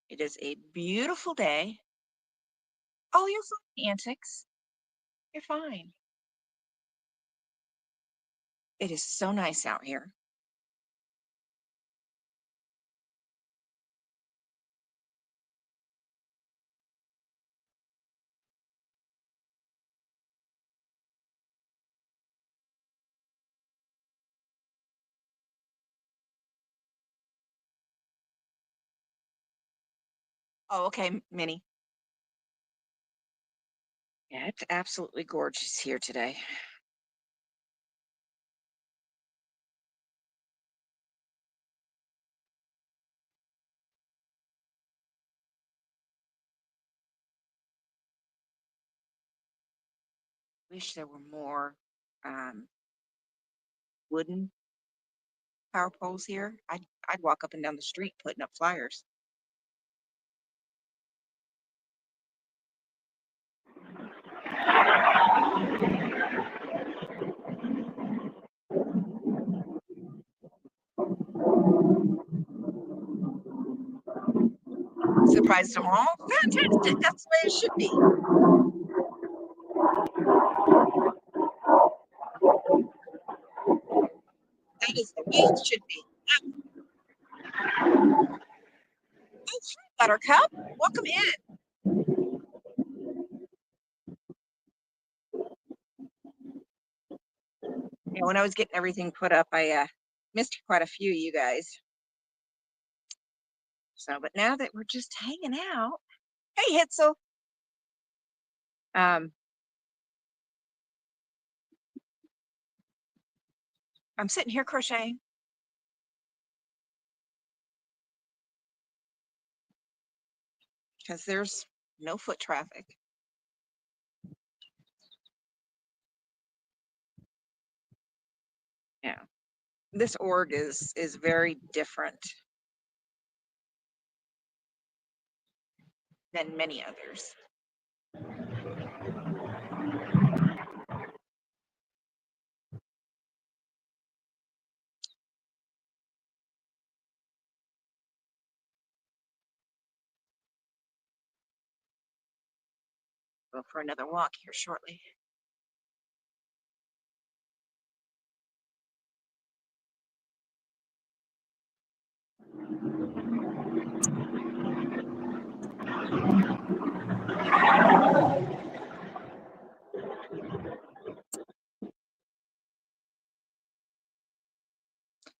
It is a beautiful day. Oh, you're fine, antics. You're fine. It is so nice out here. Oh, okay, Minnie. Yeah, it's absolutely gorgeous here today. Wish there were more um, wooden power poles here. I'd walk up and down the street putting up flyers. Surprised them all. Fantastic. That's the way it should be. That is the way it should be. Oh, Buttercup, welcome in. Yeah, when I was getting everything put up, I missed quite a few of you guys. So, but now that we're just hanging out, hey, Hitzel. I'm sitting here crocheting. Because there's no foot traffic. Yeah, this org is very different than many others. Go for another walk here shortly.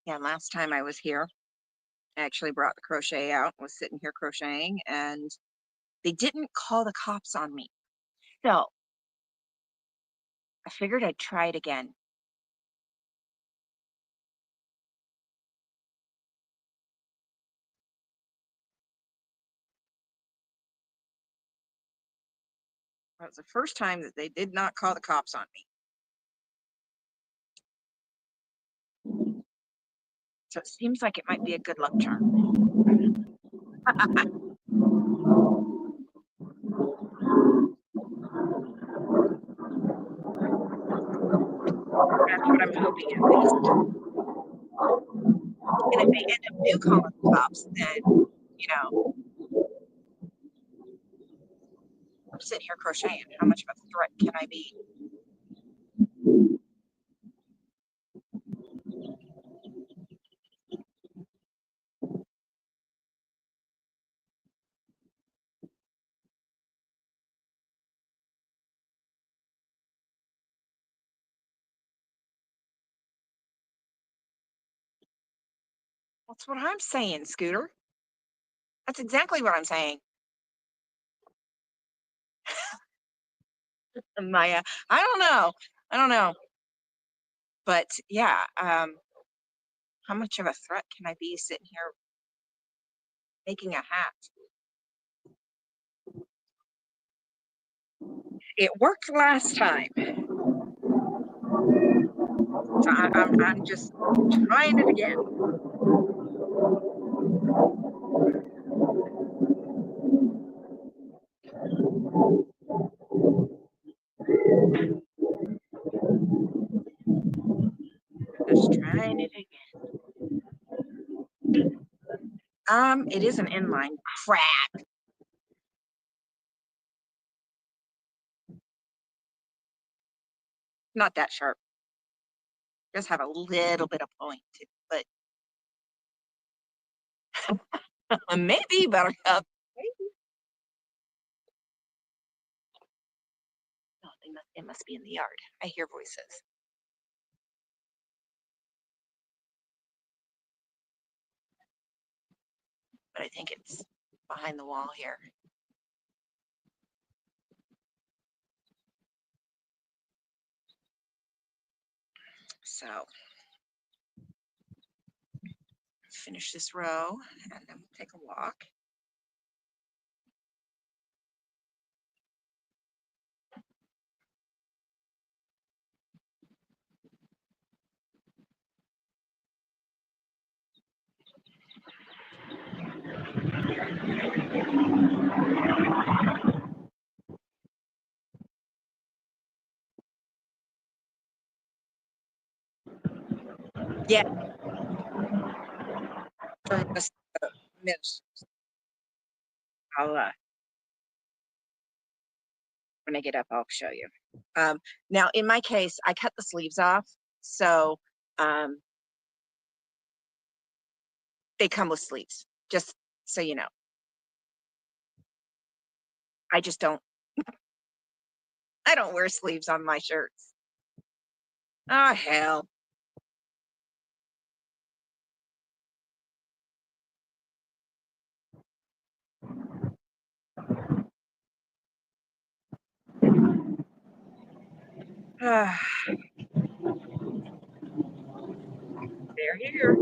Yeah, last time I was here, I actually brought the crochet out, was sitting here crocheting, and they didn't call the cops on me. So I figured I'd try it again. That was the first time that they did not call the cops on me. So it seems like it might be a good luck charm. That's what I'm hoping at least. And if they end up do calling the cops, then, you know, I'm sitting here crocheting. How much of a threat can I be? That's what I'm saying, Scooter. That's exactly what I'm saying. Maya, I don't know. I don't know. But yeah, how much of a threat can I be sitting here making a hat? It worked last time. So I'm just trying it again. Just trying it again. It is an inline. Crap. Not that sharp. Just have a little bit of point, but maybe Buttercup. Maybe. No, it must be in the yard. I hear voices. But I think it's behind the wall here. So finish this row and then we'll take a walk. Yeah. I'll when I get up, I'll show you. Now in my case, I cut the sleeves off, so they come with sleeves, just so you know. I just don't, I don't wear sleeves on my shirts. Oh, hell. They're here.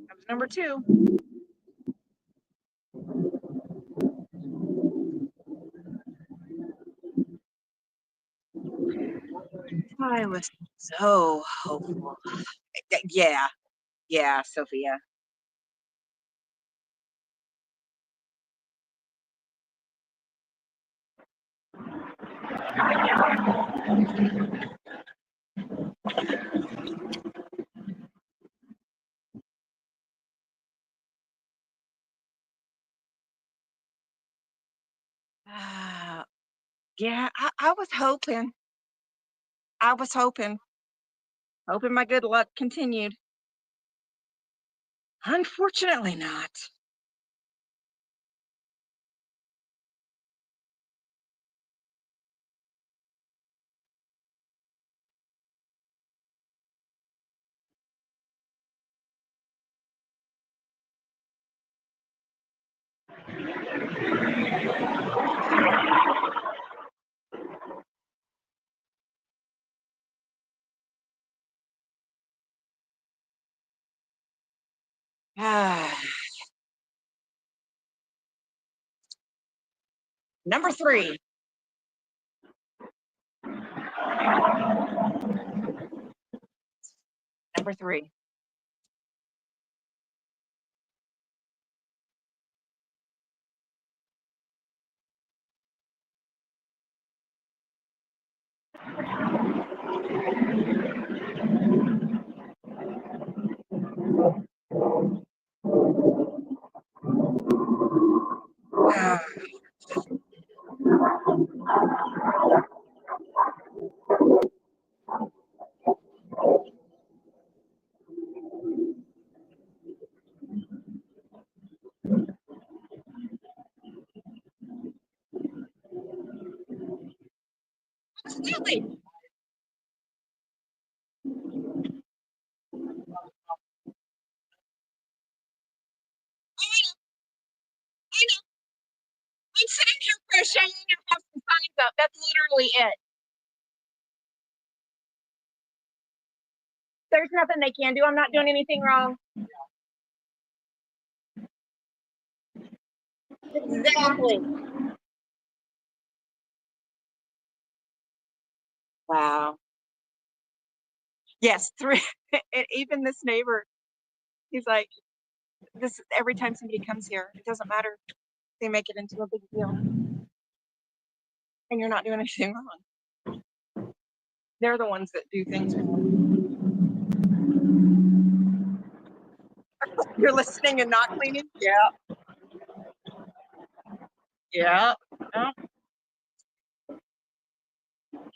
That was number 2. I was so hopeful. Yeah, yeah, Sophia. Yeah, I was hoping. I was hoping. Hoping my good luck continued. Unfortunately not. Number 3. Number 3. Really? I know. I'm sitting here crocheting and have some signs up. That's literally it. There's nothing they can do. I'm not doing anything wrong. Exactly. Wow. Yes, three. And even this neighbor, he's like, this every time somebody comes here, it doesn't matter. They make it into a big deal. And you're not doing anything wrong. They're the ones that do things wrong. You're listening and not cleaning? Yeah. Yeah. Oh,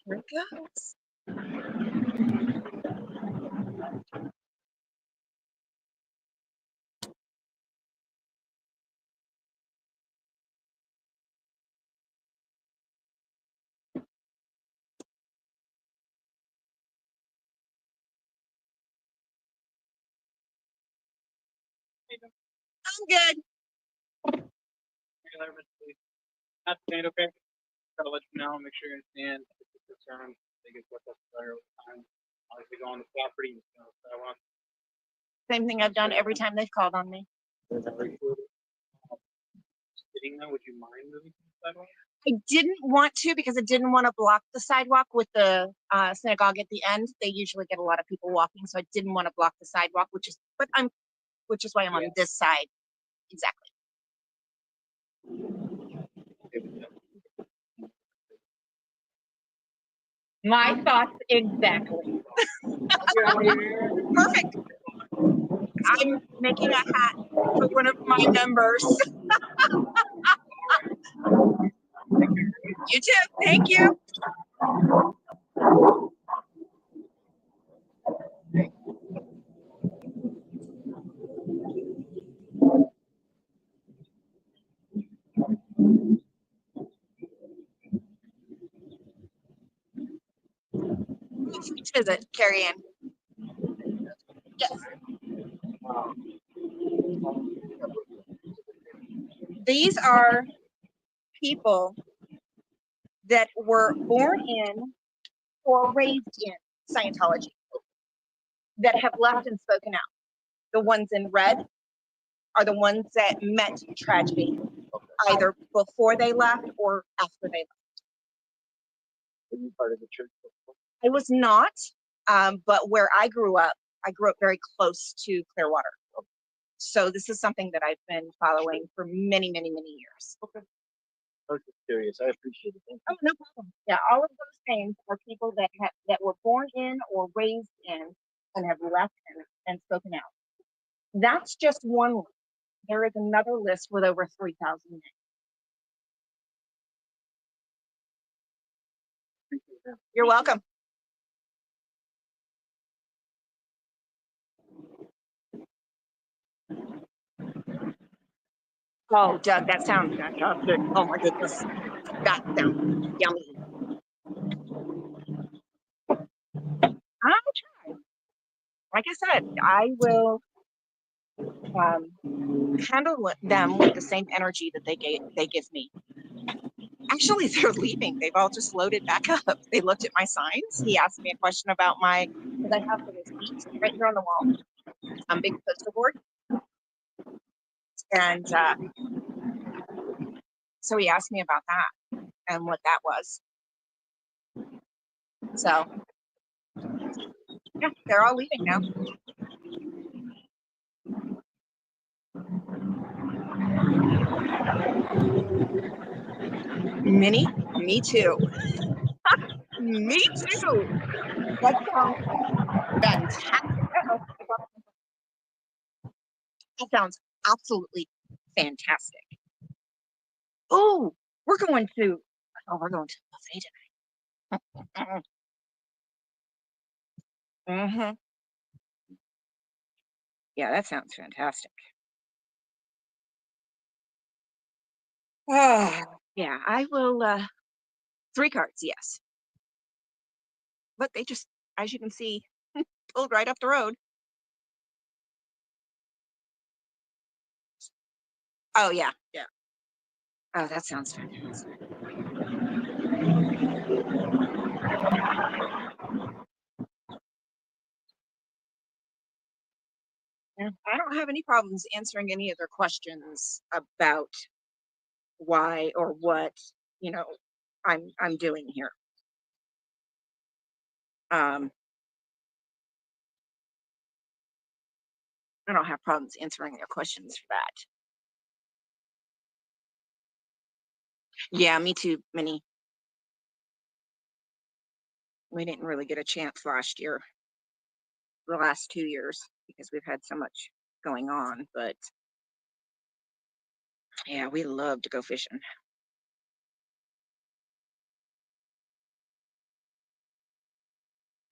here it goes. I'm good. Not stand okay. Gotta let you know, make sure you understand if it's a concern, they get what's up there over time. Obviously go on the property, you know, sidewalk. Same thing I've done every time they've called on me. Sitting there, would you mind moving to the sidewalk? I didn't want to because I didn't want to block the sidewalk with the synagogue at the end. They usually get a lot of people walking, so I didn't want to block the sidewalk, which is why I'm on this side. Exactly. My thoughts exactly. Perfect. I'm making a hat for one of my members. You too. Thank you. Let's visit Carrie Ann. Yes. These are people that were born in or raised in Scientology that have left and spoken out. The ones in red are the ones that met tragedy, either before they left or after they left. Were you part of the church before? I was not, but where I grew up very close to Clearwater. So this is something that I've been following for many, many, many years. Okay. I was just curious. I appreciate it. Thank Oh, no problem. Yeah, all of those names are people that were born in or raised in and have left and spoken out. That's just one list. There is another list with over 3,000 names. you. You're welcome. Oh, Doug, that sounds fantastic. Oh my goodness. That sounds yummy. I'll try. Like I said, I will handle them with the same energy that they give me. Actually, they're leaving. They've all just loaded back up. They looked at my signs. He asked me a question about because I have the receipt right here on the wall, big poster board. And so he asked me about that and what that was. So, yeah, they're all leaving now. Minnie, me too. Me too. That sounds fantastic. That sounds absolutely fantastic. Oh, we're going to a buffet tonight. Mm-hmm. Yeah, that sounds fantastic. Yeah, I will 3 cards, yes. but they just, as you can see, pulled right up the road. Oh yeah, yeah. Oh, that sounds fantastic. Yeah, I don't have any problems answering any of their questions about why or what, you know, I'm doing here. Um, I don't have problems answering their questions for that. Yeah, me too, Minnie. We didn't really get a chance last year, the last 2 years, because we've had so much going on, but yeah, we love to go fishing.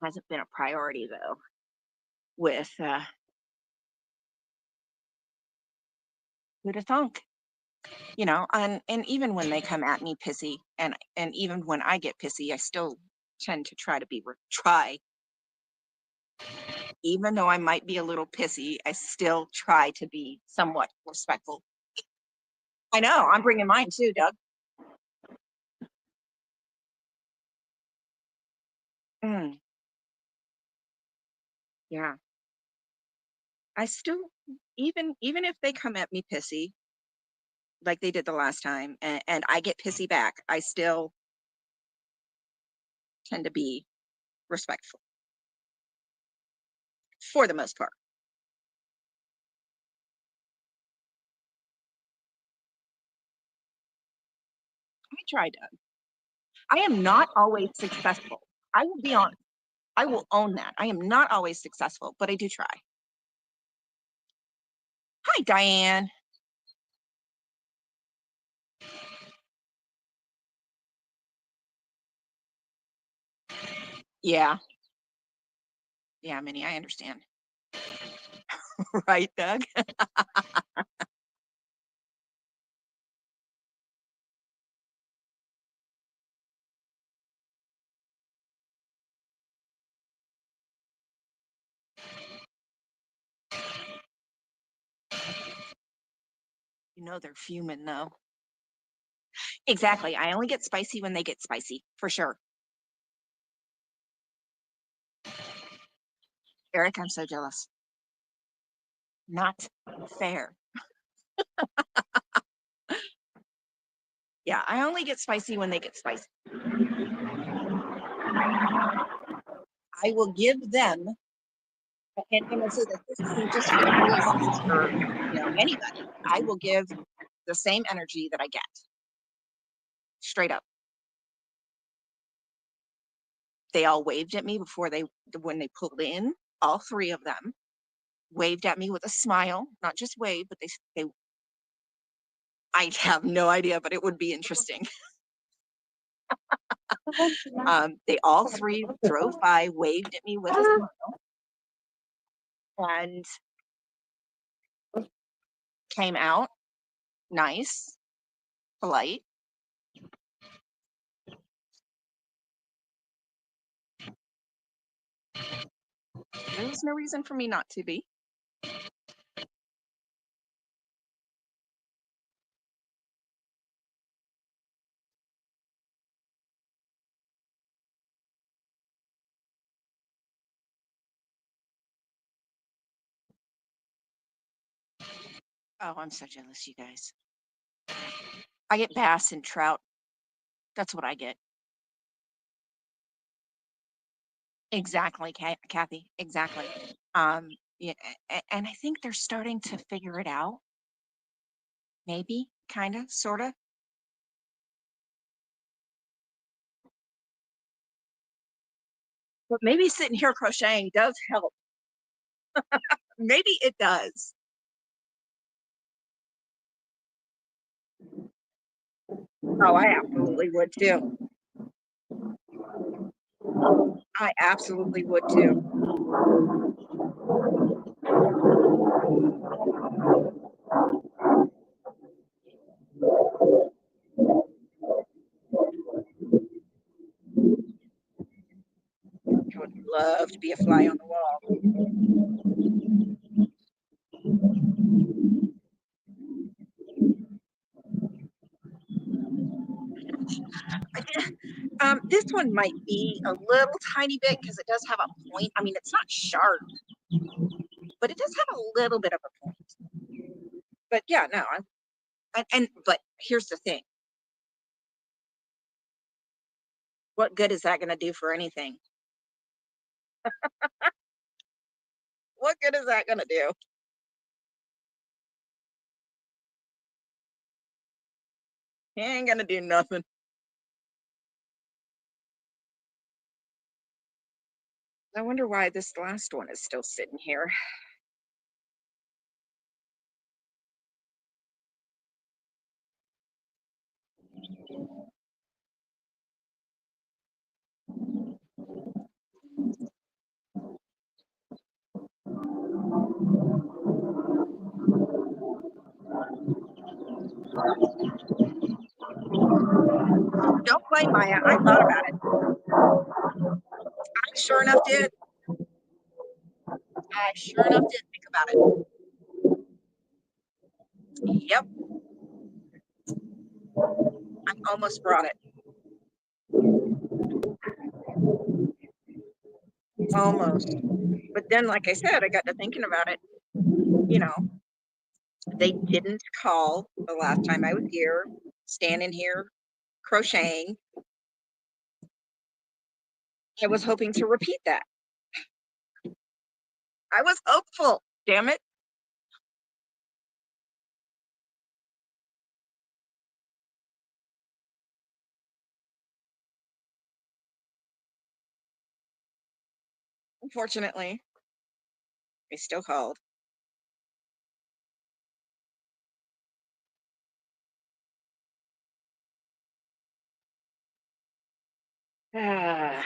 Hasn't been a priority though with who'd have thunk, you know, and even when they come at me pissy and even when I get pissy, I still tend to try to be try, even though I might be a little pissy, I still try to be somewhat respectful. I know, I'm bringing mine too, Doug. Mm, yeah, I still, even if they come at me pissy like they did the last time, and I get pissy back, I still tend to be respectful for the most part. I try, Doug. I am not always successful. I will be honest. I will own that. I am not always successful, but I do try. Hi, Diane. Yeah. Yeah, Minnie, I understand. Right, Doug? You know they're fuming though. Exactly. I only get spicy when they get spicy, for sure. Eric, I'm so jealous. Not fair. Yeah, I only get spicy when they get spicy. I will give them, and I'm gonna say that this isn't just for the police, this is for, you know, anybody. I will give the same energy that I get. Straight up. They all waved at me before when they pulled in, all three of them waved at me with a smile, not just wave, but they I have no idea, but it would be interesting. They all three drove by, waved at me with a smile, and came out nice, polite. There's no reason for me not to be. Oh, I'm so jealous, you guys. I get bass and trout. That's what I get. Exactly, Kathy. Exactly. Yeah, and I think they're starting to figure it out. Maybe, kind of, sort of. But maybe sitting here crocheting does help. Maybe it does. Oh, I absolutely would too. I absolutely would too. love to be a fly on the wall. This one might be a little tiny bit because it does have a point. I mean, it's not sharp, but it does have a little bit of a point. But yeah, no, but here's the thing. What good is that going to do for anything? What good is that going to do? It ain't going to do nothing. I wonder why this last one is still sitting here. Don't blame Maya. I thought about it. I sure enough did. I sure enough did think about it. Yep. I almost brought it. Almost. But then, like I said, I got to thinking about it. You know, they didn't call the last time I was here, standing here, crocheting. I was hoping to repeat that. I was hopeful, damn it. Unfortunately, they still called. Ah.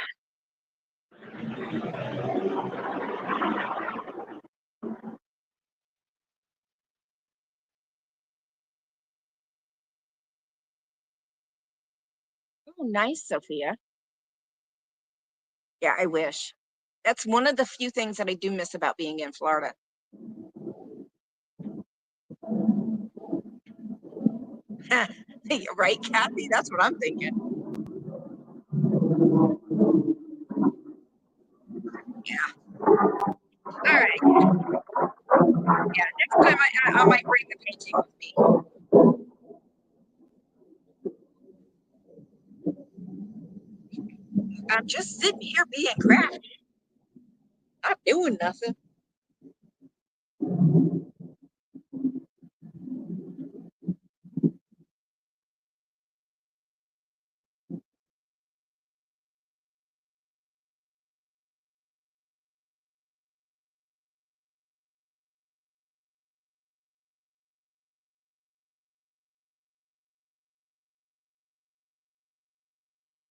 Oh, nice, Sophia. Yeah, I wish. That's one of the few things that I do miss about being in Florida. Right, Kathy? That's what I'm thinking. Yeah. All right. Yeah, next time I might bring the painting with me. I'm just sitting here being crafty. Not doing nothing.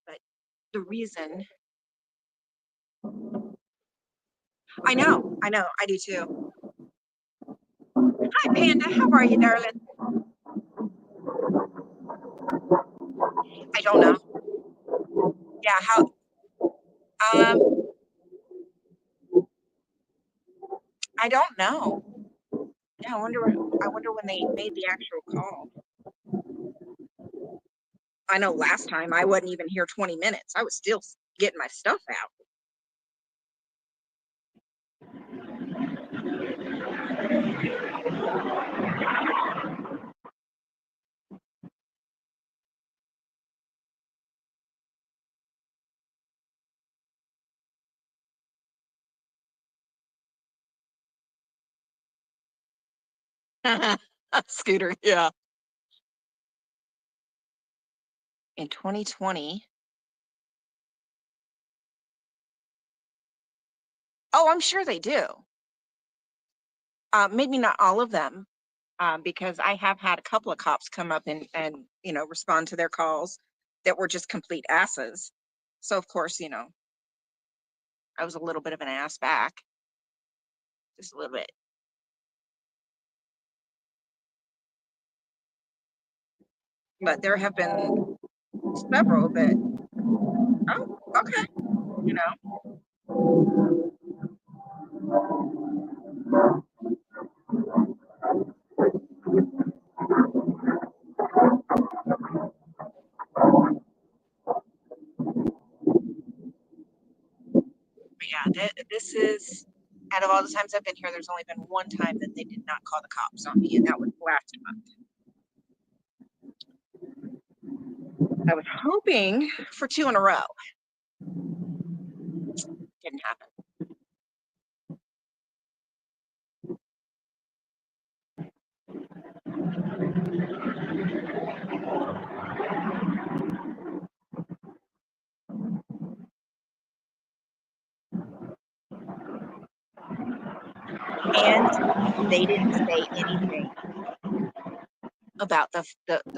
But the reason I know, I do too. Hi, Panda. How are you, darling? I don't know. Yeah, how? I don't know. Yeah, I wonder. I wonder when they made the actual call. I know last time I wasn't even here 20 minutes. I was still getting my stuff out. Scooter, yeah. In 2020. Oh, I'm sure they do. Maybe not all of them, because I have had a couple of cops come up and respond to their calls that were just complete asses. So of course, I was a little bit of an ass back, just a little bit. But there have been several that, oh, okay, you know, But yeah, this is, out of all the times I've been here, there's only been one time that they did not call the cops on me, and that was last month. I was hoping for 2 in a row. Didn't happen. And they didn't say anything about the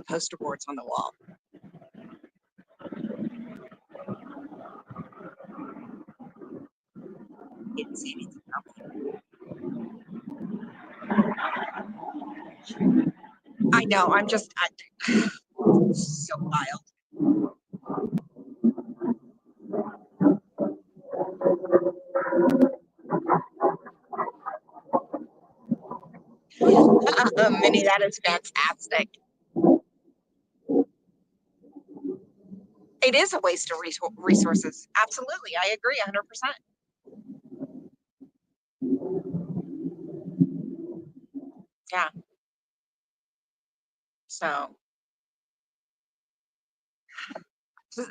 poster boards on the wall. Didn't say anything about it. I know, I'm just so wild. Minnie, that is fantastic. It is a waste of resources. Absolutely, I agree 100%. Yeah. So,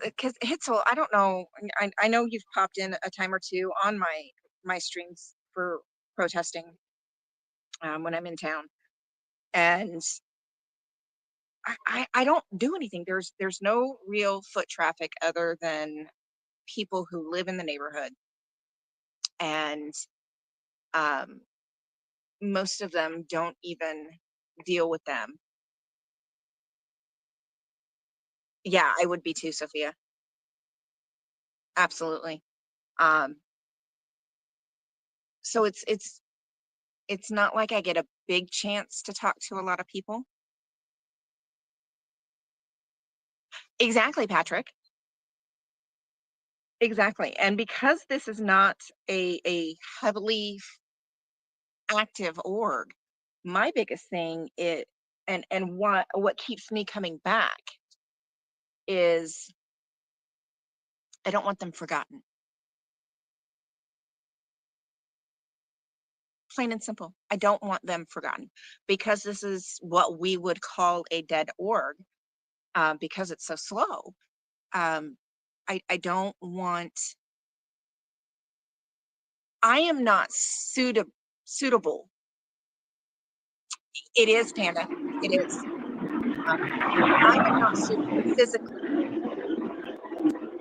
because Hitzel, I don't know. I know you've popped in a time or two on my streams for protesting when I'm in town, and I don't do anything. There's no real foot traffic other than people who live in the neighborhood, and most of them don't even deal with them. Yeah, I would be too, Sophia. Absolutely. So it's not like I get a big chance to talk to a lot of people. Exactly, Patrick. Exactly. And because this is not a heavily active org, my biggest thing is, and what keeps me coming back is I don't want them forgotten. Plain and simple. I don't want them forgotten because this is what we would call a dead org, because it's so slow. I don't want, I am not suitable. It is, Panda. It is. I am not suitable physically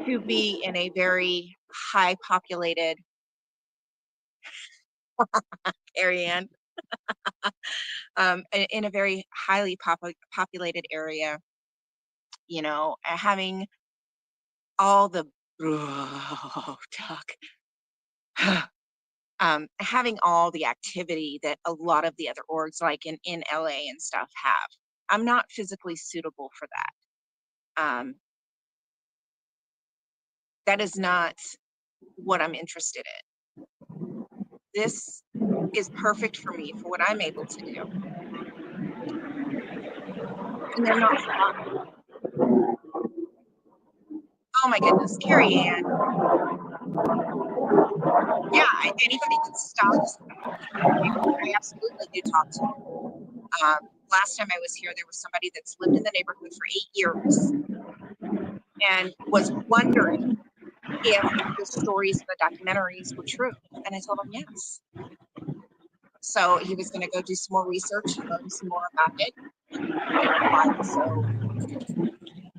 to be in a very high populated area, in a very highly populated area, having all the talk, having all the activity that a lot of the other orgs like in LA and stuff have. I'm not physically suitable for that. That is not what I'm interested in. This is perfect for me for what I'm able to do. And they're not forgotten. Oh my goodness, Carrie Ann. Yeah, anybody that stops, I absolutely do talk to. Last time I was here, there was somebody that's lived in the neighborhood for 8 years and was wondering if the stories in the documentaries were true. And I told him yes. So he was going to go do some more research and learn some more about it. Why it was so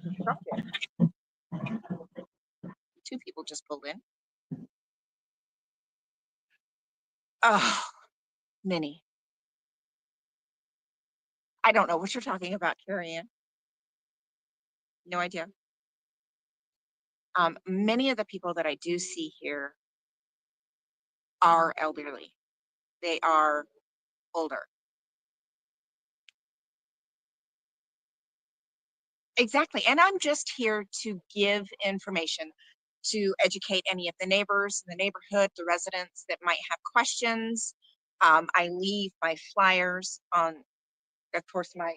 disruptive. 2 people just pulled in. Oh, Minnie. I don't know what you're talking about, Carrie Ann. No idea. Many of the people that I do see here are elderly. They are older. Exactly. And I'm just here to give information to educate any of the neighbors in the neighborhood, the residents that might have questions. I leave my flyers on, of course, my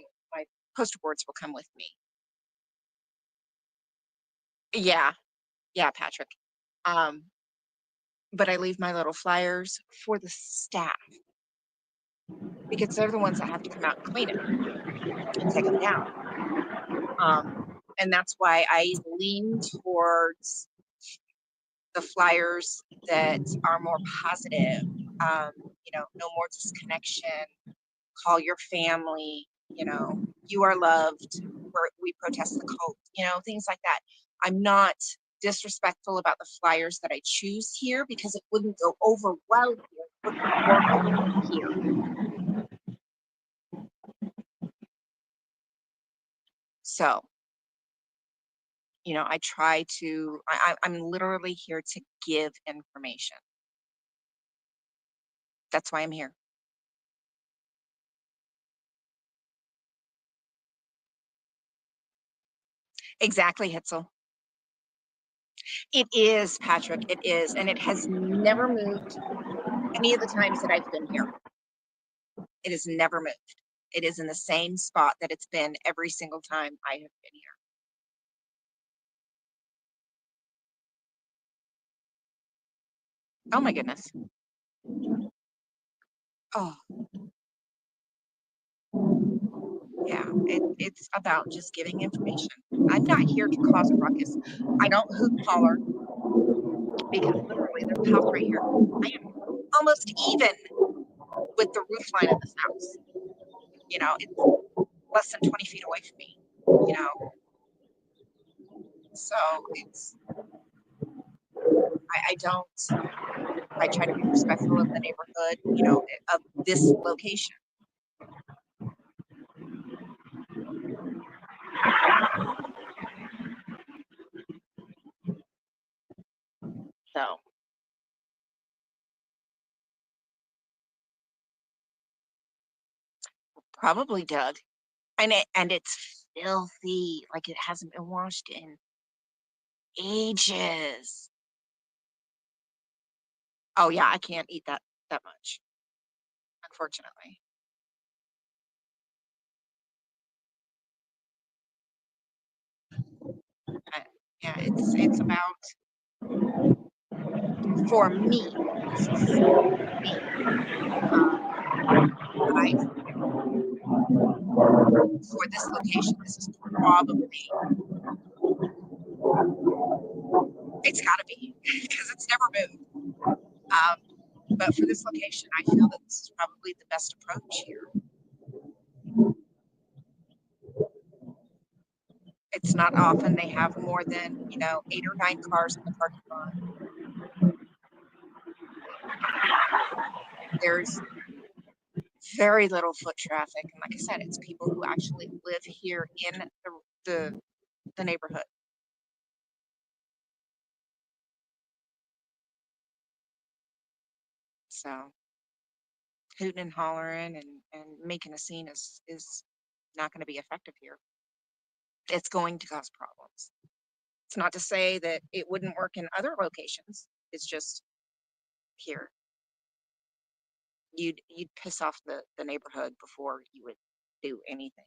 poster boards will come with me. Yeah, yeah, Patrick. But I leave my little flyers for the staff because they're the ones that have to come out and clean it and take them down. And that's why I lean towards the flyers that are more positive. No more disconnection. Call your family. You are loved. We protest the cult. Things like that. I'm not disrespectful about the flyers that I choose here because it wouldn't go over well here. It wouldn't work here. So, I try to, I'm literally here to give information. That's why I'm here. Exactly, Hitzel. It is, Patrick, it is. And it has never moved any of the times that I've been here. It has never moved. It is in the same spot that it's been every single time I have been here. Oh my goodness. Oh. Yeah, it's about just giving information. I'm not here to cause a ruckus. I don't hoot and holler because literally there's a house right here. I am almost even with the roof line of this house. It's less than 20 feet away from me, So I try to be respectful of the neighborhood, of this location. So. Probably, Doug. And it's filthy, like it hasn't been washed in ages. Oh yeah, I can't eat that much, unfortunately. Yeah, it's about, for me, this is me. For this location, this is probably, it's gotta be, because it's never moved. But for this location, I feel that this is probably the best approach here. It's not often they have more than, 8 or 9 cars in the parking lot. There's very little foot traffic. And like I said, it's people who actually live here in the neighborhood. So hooting and hollering and making a scene is not going to be effective here. It's going to cause problems. It's not to say that it wouldn't work in other locations. It's just here. You'd piss off the neighborhood before you would do anything.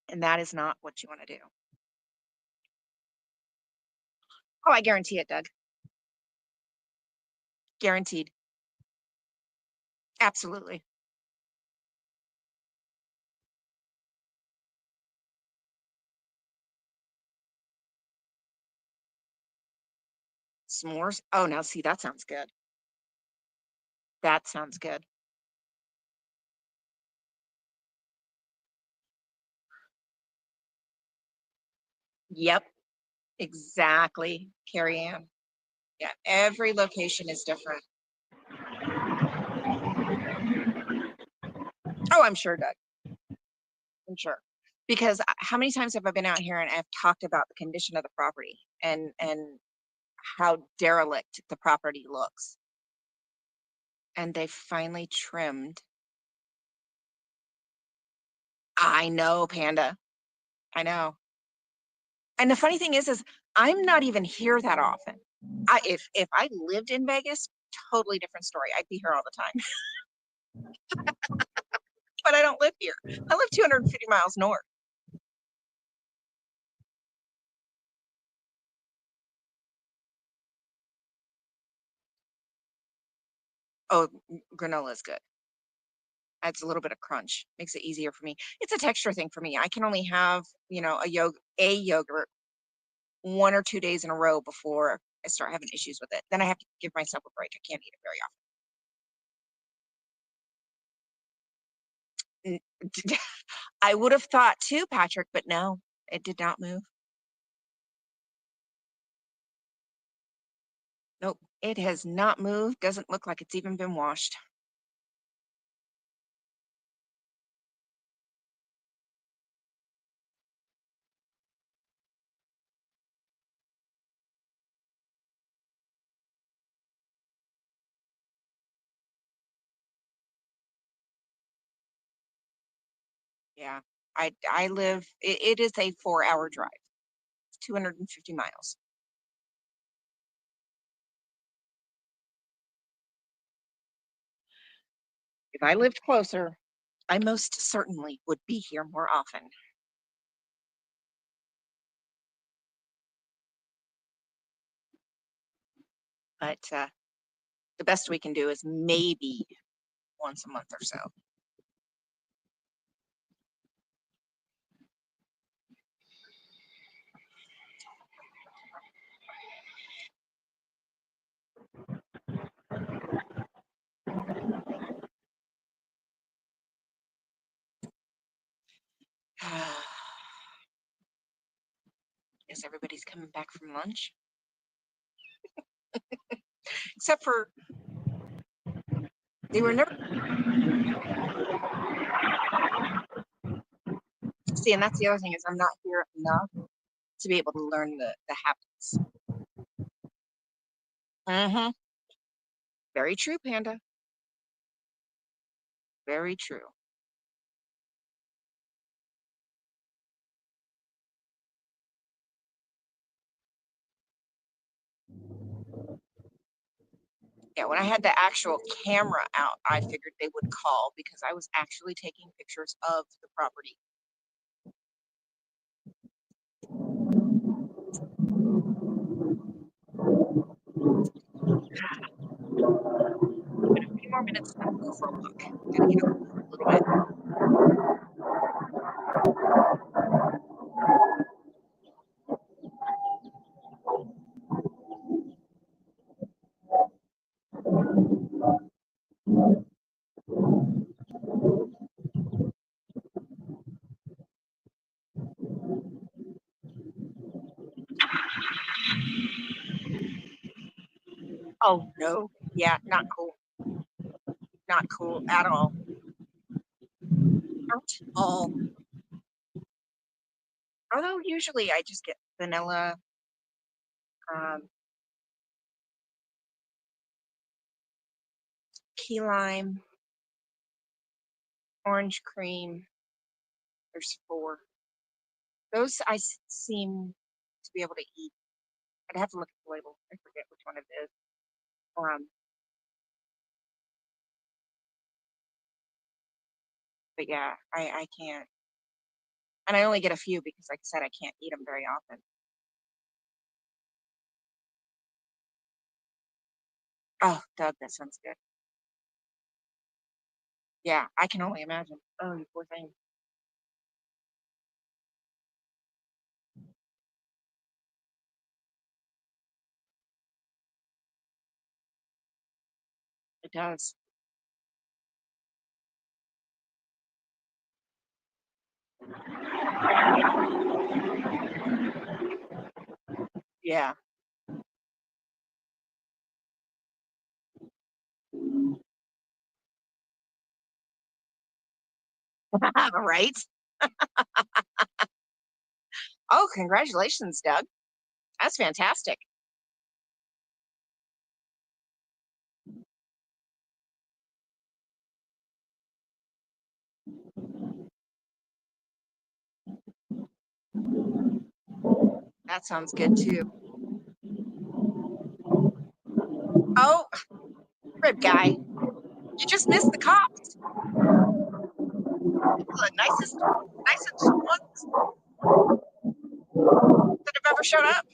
And that is not what you want to do. Oh, I guarantee it, Doug. Guaranteed. Absolutely. S'mores. Oh, now see, that sounds good. That sounds good. Yep, exactly, Carrie Ann. Yeah, every location is different. Oh, I'm sure, Doug. I'm sure. Because how many times have I been out here and I've talked about the condition of the property and how derelict the property looks? And they finally trimmed. I know, Panda. I know. And the funny thing is I'm not even here that often. If I lived in Vegas, totally different story. I'd be here all the time. But I don't live here. I live 250 miles north. Oh, granola is good. Adds a little bit of crunch, makes it easier for me. It's a texture thing for me. I can only have, a yogurt 1 or 2 days in a row before I start having issues with it. Then I have to give myself a break. I can't eat it very often. I would have thought too, Patrick, but no, it did not move. Nope, it has not moved. Doesn't look like it's even been washed. Yeah, I live, it is a 4-hour drive. It's 250 miles. If I lived closer, I most certainly would be here more often. But the best we can do is maybe once a month or so. Guess everybody's coming back from lunch. Except for they were never. See, and that's the other thing is I'm not here enough to be able to learn the habits. Mm-hmm. Very true, Panda. Very true. Yeah, when I had the actual camera out, I figured they would call because I was actually taking pictures of the property. In a few more minutes, I'm gonna go for a walk. Gotta get up a little bit. Oh no, yeah, not cool. Not cool at all. At all. Although usually I just get vanilla, um, key lime, orange cream. There's 4. Those seem to be able to eat. I'd have to look at the label. I forget which one it is. But yeah, I can't. And I only get a few because, like I said, I can't eat them very often. Oh, Doug, that sounds good. Yeah, I can only imagine. Oh, you poor thing. It does. Yeah. Right? Oh, congratulations, Doug. That's fantastic. That sounds good too. Oh, rib guy, you just missed the cops. The nicest ones that have ever showed up.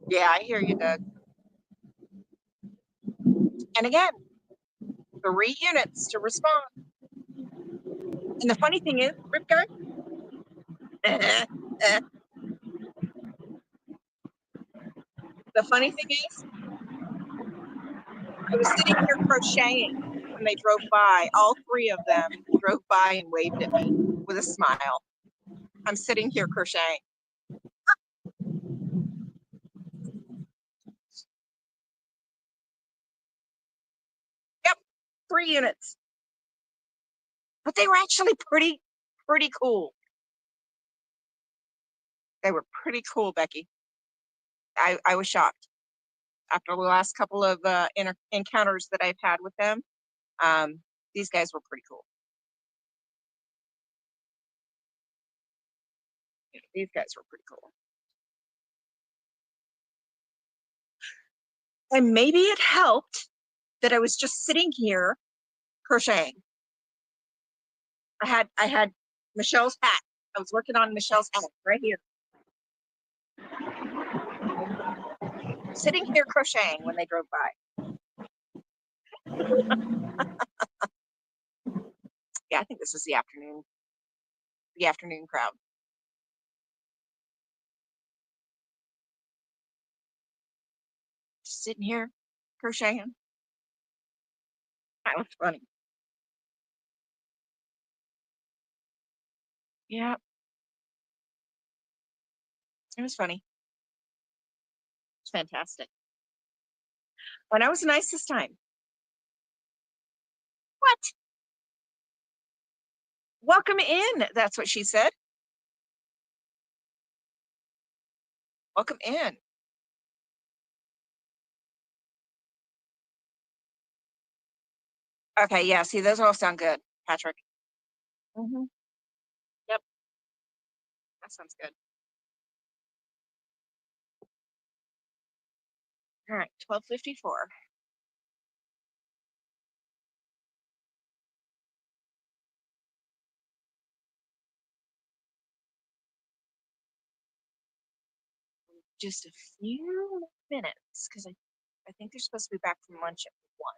Yeah, I hear you, Doug. And again, 3 units to respond. And the funny thing is, rib guy, the funny thing is, I was sitting here crocheting when they drove by. All 3 of them drove by and waved at me with a smile. I'm sitting here crocheting. Yep, 3 units. But they were actually pretty cool. They were pretty cool, Becky. I was shocked after the last couple of encounters that I've had with them. These guys were pretty cool. These guys were pretty cool. And maybe it helped that I was just sitting here crocheting. I had Michelle's hat. I was working on Michelle's hat right here. Sitting here crocheting when they drove by. Yeah, I think this is the afternoon crowd. Just sitting here crocheting. That was funny. Yeah, it was funny. It's fantastic. When I was nice this time. What? Welcome in. That's what she said. Welcome in. Okay, yeah, see, those all sound good, Patrick. Yep, that sounds good. All right, 12:54. Just a few minutes, because I think they're supposed to be back from lunch at 1.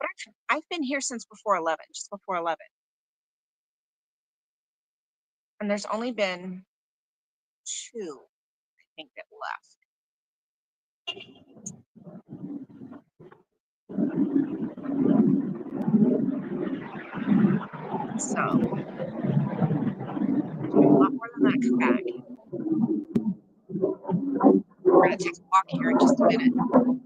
But I've been here since before 11, just before 11. And there's only been 2, I think, that left. So, a lot more than that come back. We're going to take a walk here in just a minute and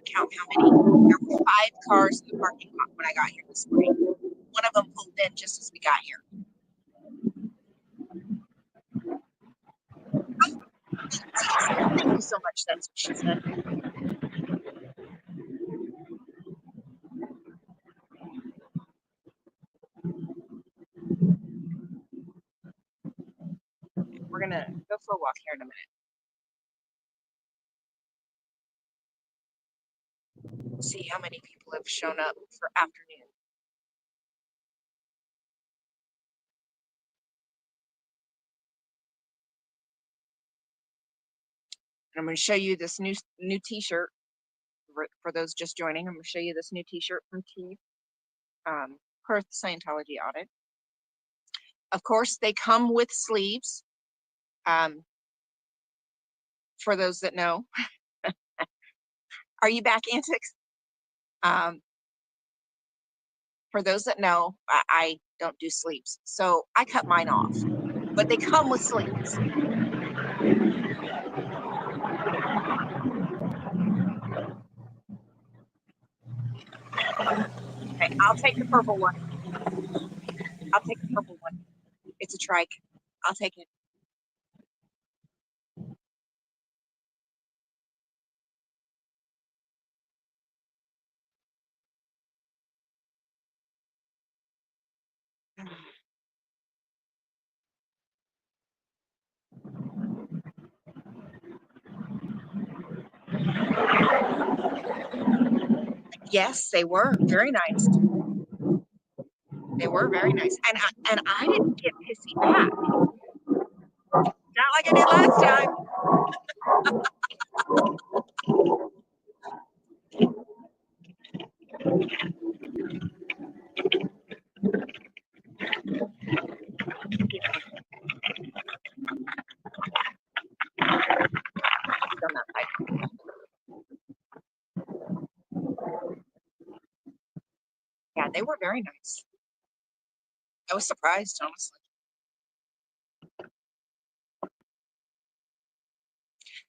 count how many. There were 5 cars in the parking lot when I got here this morning. One of them pulled in just as we got here. Thank you so much. That's what she said. We're going to go for a walk here in a minute. See how many people have shown up for afternoon. And I'm going to show you this new t-shirt for those just joining. I'm going to show you this new t-shirt from T. Perth Scientology Audit. Of course, they come with sleeves. For those that know. Are you back, Antics? For those that know, I don't do sleeves, so I cut mine off, but they come with sleeves. Okay, I'll take the purple one. I'll take the purple one. It's a trike. I'll take it. Yes, they were very nice. They were very nice, and I didn't get pissy back. Not like I did last time. Done that side. Yeah, they were very nice. I was surprised, honestly.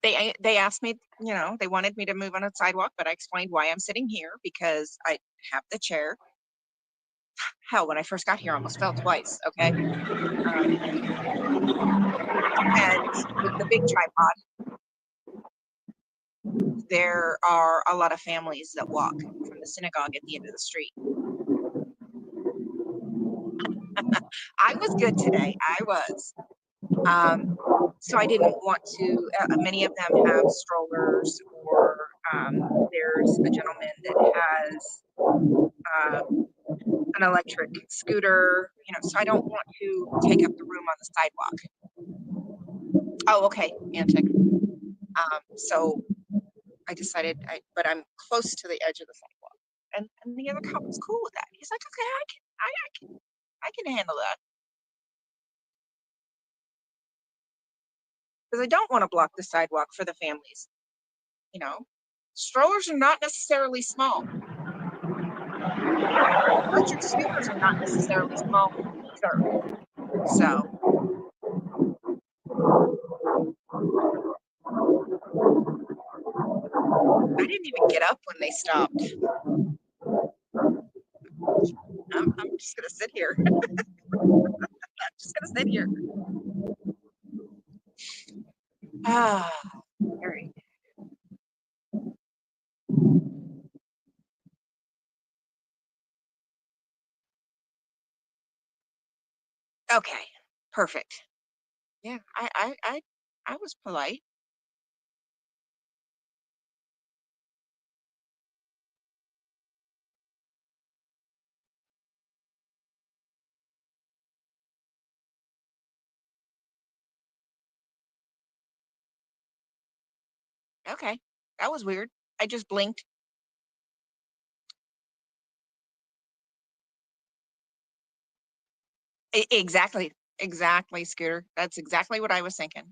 They asked me, you know, they wanted me to move on a sidewalk, but I explained why I'm sitting here because I have the chair. Hell, when I first got here, I almost fell twice. Okay, and with the big tripod, there are a lot of families that walk from the synagogue at the end of the street. I was good today. I was. So I didn't want to. Many of them have strollers, or there's a gentleman that has an electric scooter. You know, so I don't want to take up the room on the sidewalk. Oh, okay, antic. So I decided, but I'm close to the edge of the sidewalk, and the other cop was cool with that. He's like, okay, I can handle that because I don't want to block the sidewalk for the families. You know, strollers are not necessarily small. Electric scooters are not necessarily small either. So I didn't even get up when they stopped. I'm just gonna sit here. I'm just gonna sit here. Ah, all right. Okay, perfect. Yeah, I was polite. Okay, that was weird. I just blinked. Exactly, exactly, Scooter. That's exactly what I was thinking.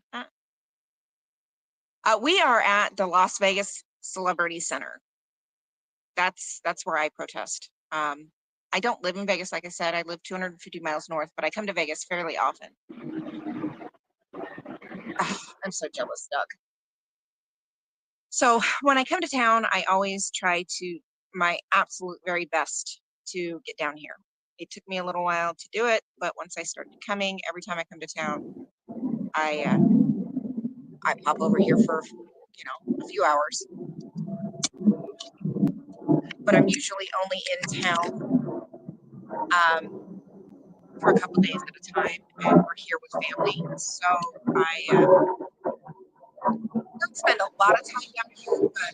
We are at the Las Vegas Celebrity Center. That's where I protest. I don't live in Vegas, like I said. I live 250 miles north, but I come to Vegas fairly often. I'm so jealous, Doug. So when I come to town, I always try to my absolute very best to get down here. It took me a little while to do it, but once I started coming, every time I come to town, I pop over here for a few hours. But I'm usually only in town for a couple days at a time, and we're here with family. So I don't spend a lot of time down here, but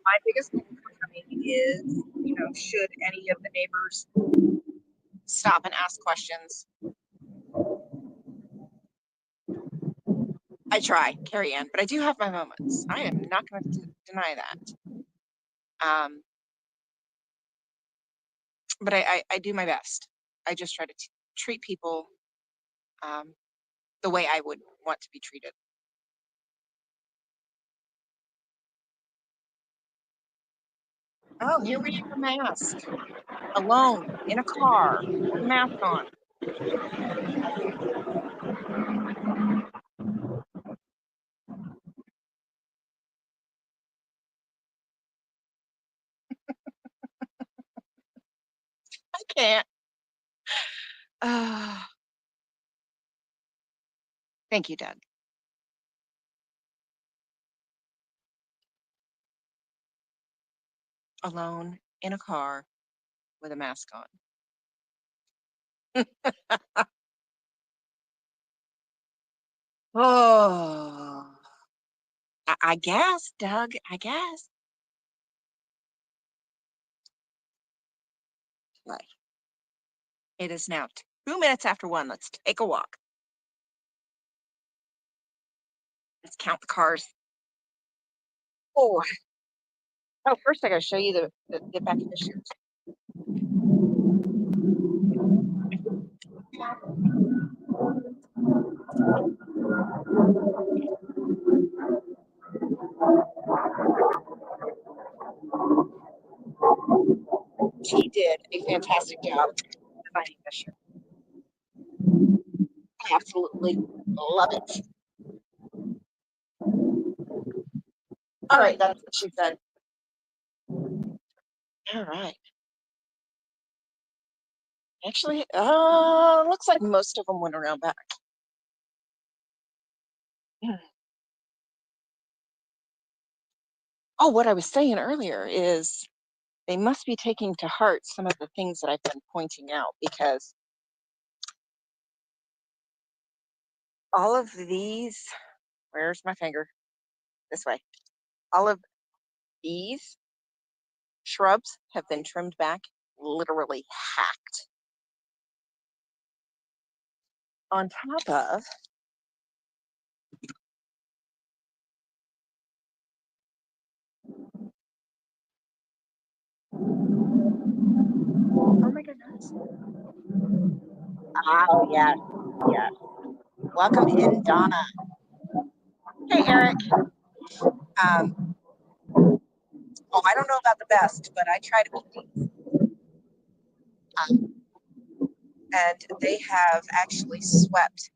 my biggest goal for coming is, should any of the neighbors stop and ask questions, I try, Carrie Ann, but I do have my moments. I am not going to deny that. But I do my best. I just try to treat people the way I would want to be treated. Oh, here we have a mask. Alone, in a car, with a mask on. I can't. Uh, Thank you, Doug. Alone, in a car, with a mask on. Oh, I guess, Doug, I guess. It is now 2 minutes after 1. Let's take a walk. Let's count the cars. Oh, first I gotta show you get back in the shoes. She did a fantastic job finding the shoe. I absolutely love it. All right, that's what she said. All right. Actually, looks like most of them went around back. Oh, what I was saying earlier is they must be taking to heart some of the things that I've been pointing out, because all of these, where's my finger? This way. All of these shrubs have been trimmed back, literally hacked. On top of oh my goodness. Oh yes, yes. Welcome in, Donna. Hey, Eric. Oh, I don't know about the best, but I try to be these. And they have actually swept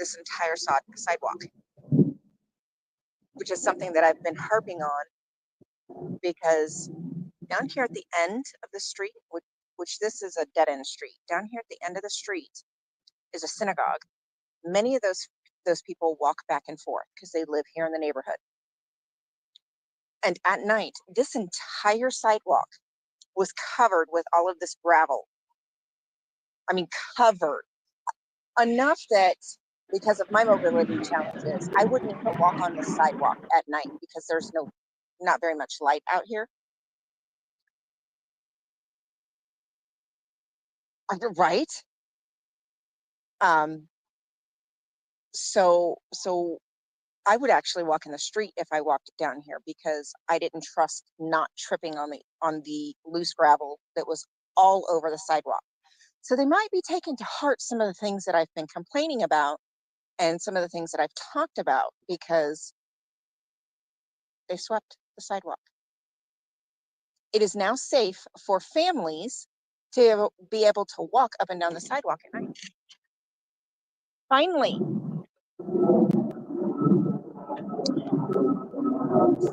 this entire sidewalk, which is something that I've been harping on, because down here at the end of the street, which this is a dead end street, down here at the end of the street is a synagogue. Many of those people walk back and forth because they live here in the neighborhood. And at night, this entire sidewalk was covered with all of this gravel. I mean, covered enough that because of my mobility challenges, I wouldn't even walk on the sidewalk at night because there's not very much light out here. Right? So I would actually walk in the street if I walked down here, because I didn't trust not tripping on the loose gravel that was all over the sidewalk. So they might be taking to heart some of the things that I've been complaining about and some of the things that I've talked about, because they swept the sidewalk. It is now safe for families to be able to walk up and down the sidewalk at night. Finally.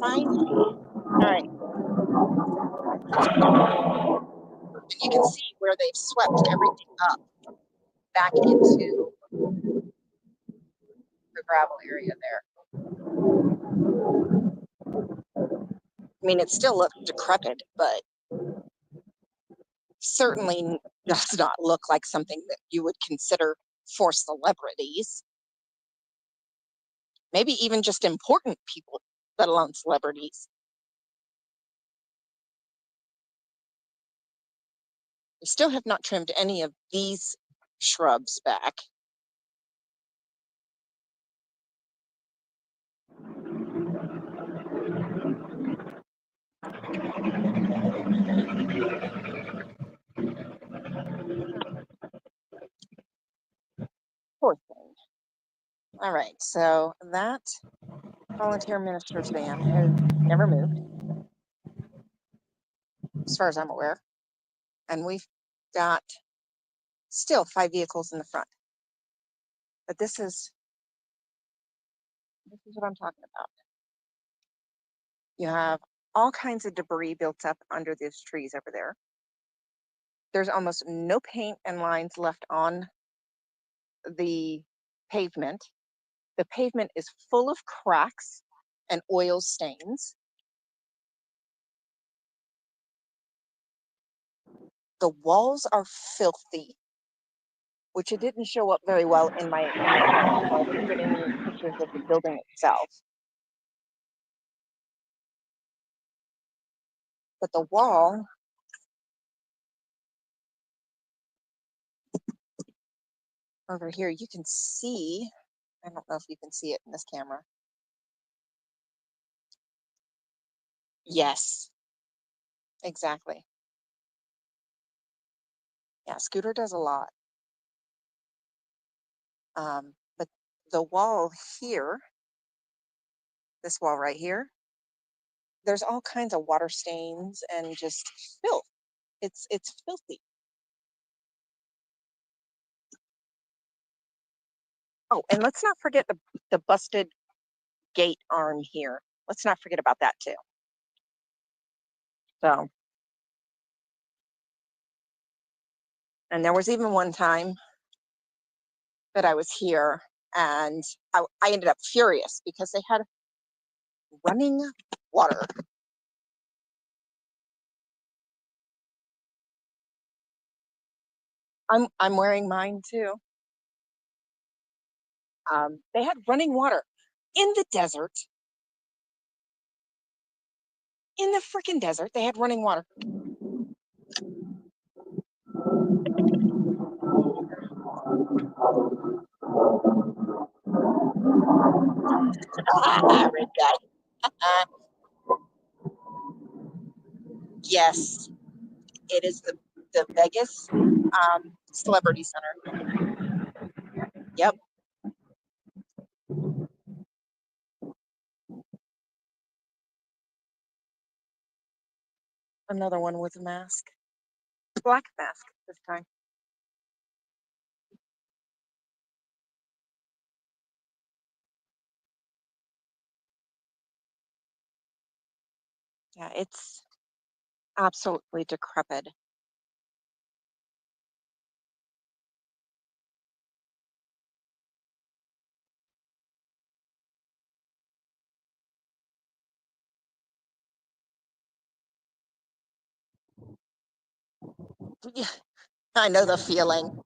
All right. You can see where they've swept everything up back into the gravel area there. I mean, it still looks decrepit, but certainly does not look like something that you would consider for celebrities. Maybe even just important people, let alone celebrities. We still have not trimmed any of these shrubs back. Poor thing. All right, so that volunteer minister's van has never moved, as far as I'm aware. And we've got still 5 vehicles in the front. But this is what I'm talking about. You have all kinds of debris built up under these trees over there. There's almost no paint and lines left on the pavement. The pavement is full of cracks and oil stains. The walls are filthy, which it didn't show up very well in my so I didn't get any pictures of the building itself. But the wall over here, you can see, I don't know if you can see it in this camera. Yes, exactly. Yeah, Scooter does a lot. But the wall here, this wall right here, there's all kinds of water stains and just filth. It's filthy. Oh, and let's not forget the busted gate arm here. Let's not forget about that too. So, and there was even one time that I was here and I ended up furious because they had running water. I'm wearing mine too. They had running water in the desert. In the freaking desert, they had running water. Red guy. Yes, it is the Vegas Celebrity Center. Yep. Another one with a mask. Black mask this time. Yeah, it's absolutely decrepit. Yeah, I know the feeling.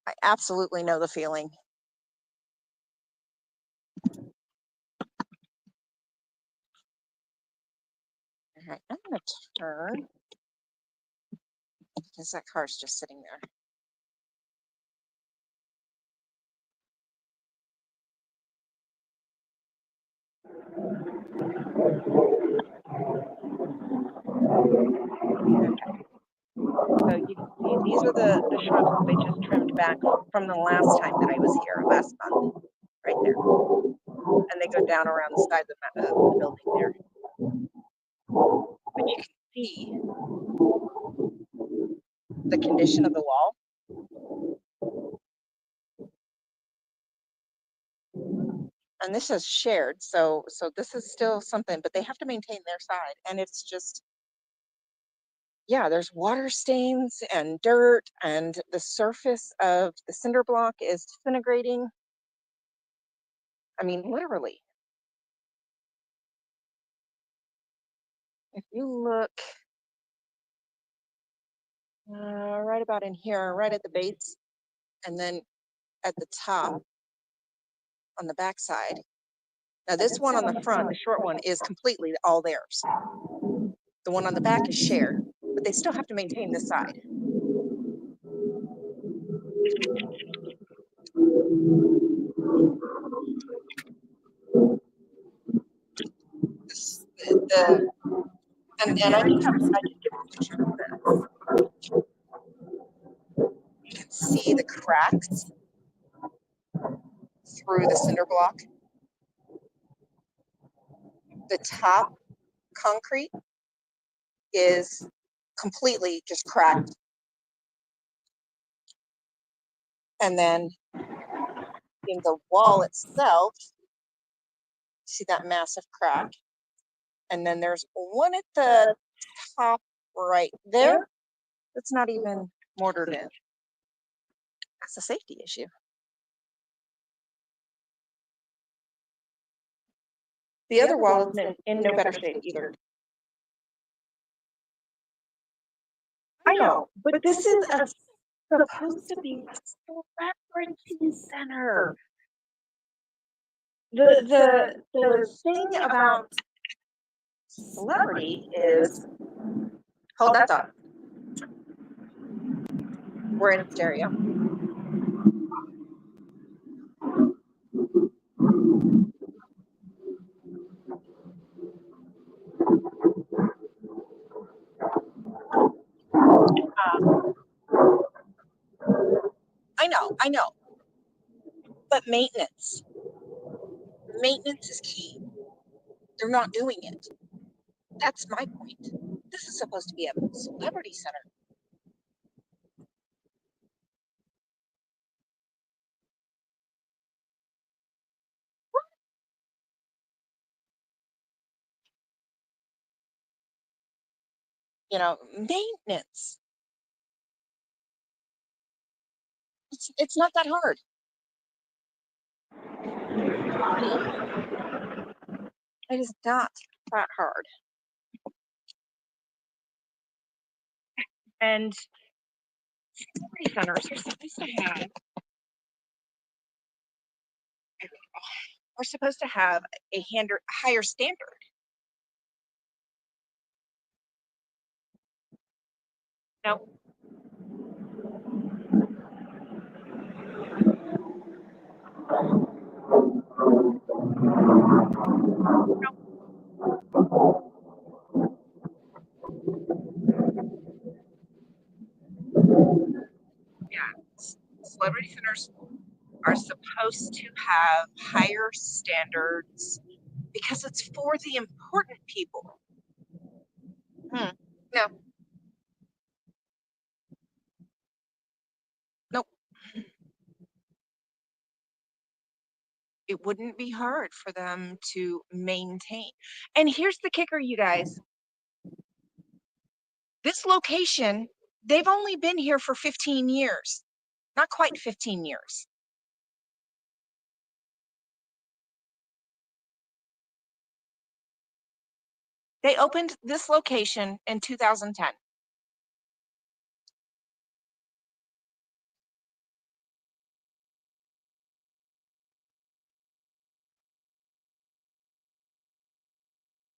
I absolutely know the feeling. All right, I'm gonna turn because that car's just sitting there. So you can see these are the shrubs that they just trimmed back from the last time that I was here last month, right there. And they go down around the side of the building there. But you can see the condition of the wall. And this is shared, so this is still something, but they have to maintain their side. And it's just, yeah, there's water stains and dirt, and the surface of the cinder block is disintegrating. I mean, literally. If you look right about in here, right at the base, and then at the top on the back side. Now this one on the front, the short one, is completely all theirs. The one on the back is shared, but they still have to maintain this side. And I can give a picture of this. You can see the cracks through the cinder block. The top concrete is completely just cracked. And then in the wall itself, see that massive crack. And then there's one at the top right there that's not even mortared in. That's a safety issue. The other wall is in no better shape either. I know, but this is supposed to be a celebrity center. The thing about celebrity is, hold that thought. We're in stereo. I know. But maintenance is key. They're not doing it. That's my point. This is supposed to be a celebrity center. You know, maintenance. It's not that hard. It is not that hard. And celebrity centers are supposed to have a higher standard. No. Celebrity centers are supposed to have higher standards because it's for the important people. No. Nope. It wouldn't be hard for them to maintain. And here's the kicker, you guys. This location, they've only been here for 15 years. Not quite 15 years. They opened this location in 2010.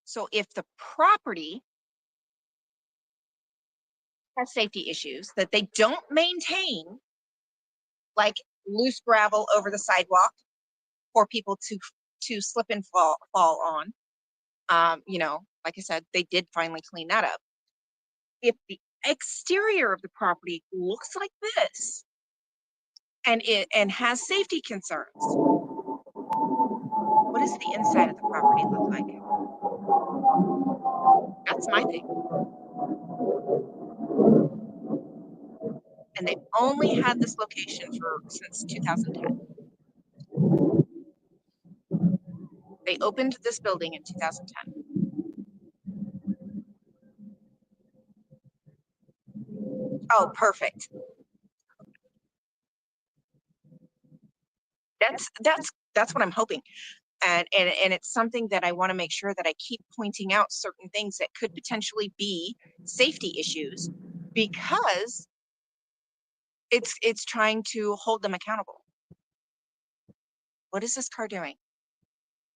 So if the property has safety issues that they don't maintain, like loose gravel over the sidewalk for people to slip and fall on, you know, like I said, they did finally clean that up. If the exterior of the property looks like this and has safety concerns, what does the inside of the property look like? That's my thing. And they've only had this location since 2010. They opened this building in 2010. Oh, perfect. That's what I'm hoping. And it's something that I want to make sure that I keep pointing out certain things that could potentially be safety issues, because it's trying to hold them accountable. What is this car doing?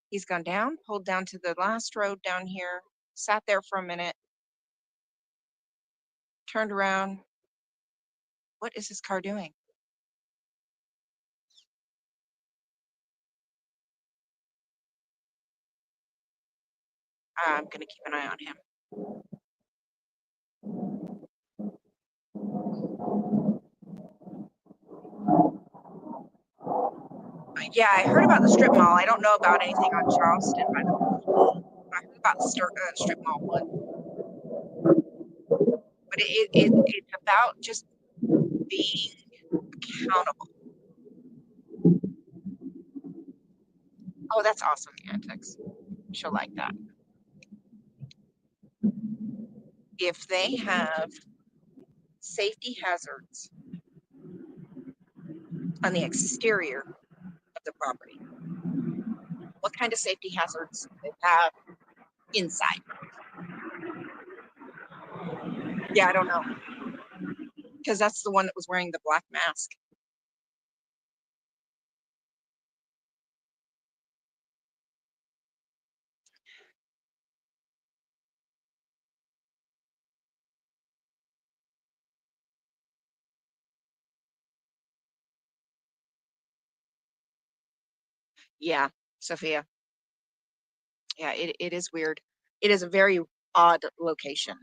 He's gone down, pulled down to the last road down here, sat there for a minute, turned around. What is this car doing? I'm going to keep an eye on him. Yeah, I heard about the strip mall. I don't know about anything on Charleston, by the way. I heard about the strip mall one. But it's about just being accountable. Oh, that's awesome, Antics. She'll like that. If they have safety hazards on the exterior of the property, what kind of safety hazards do they have inside? Yeah, I don't know. Because that's the one that was wearing the black mask. Yeah, Sophia. Yeah, it is weird. It is a very odd location.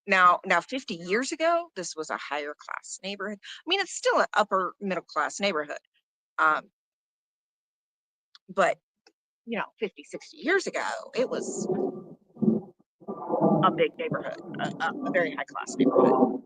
Now, 50 years ago, this was a higher class neighborhood. I mean, it's still an upper middle class neighborhood. But 50, 60 years ago, it was a big neighborhood, a very high class neighborhood.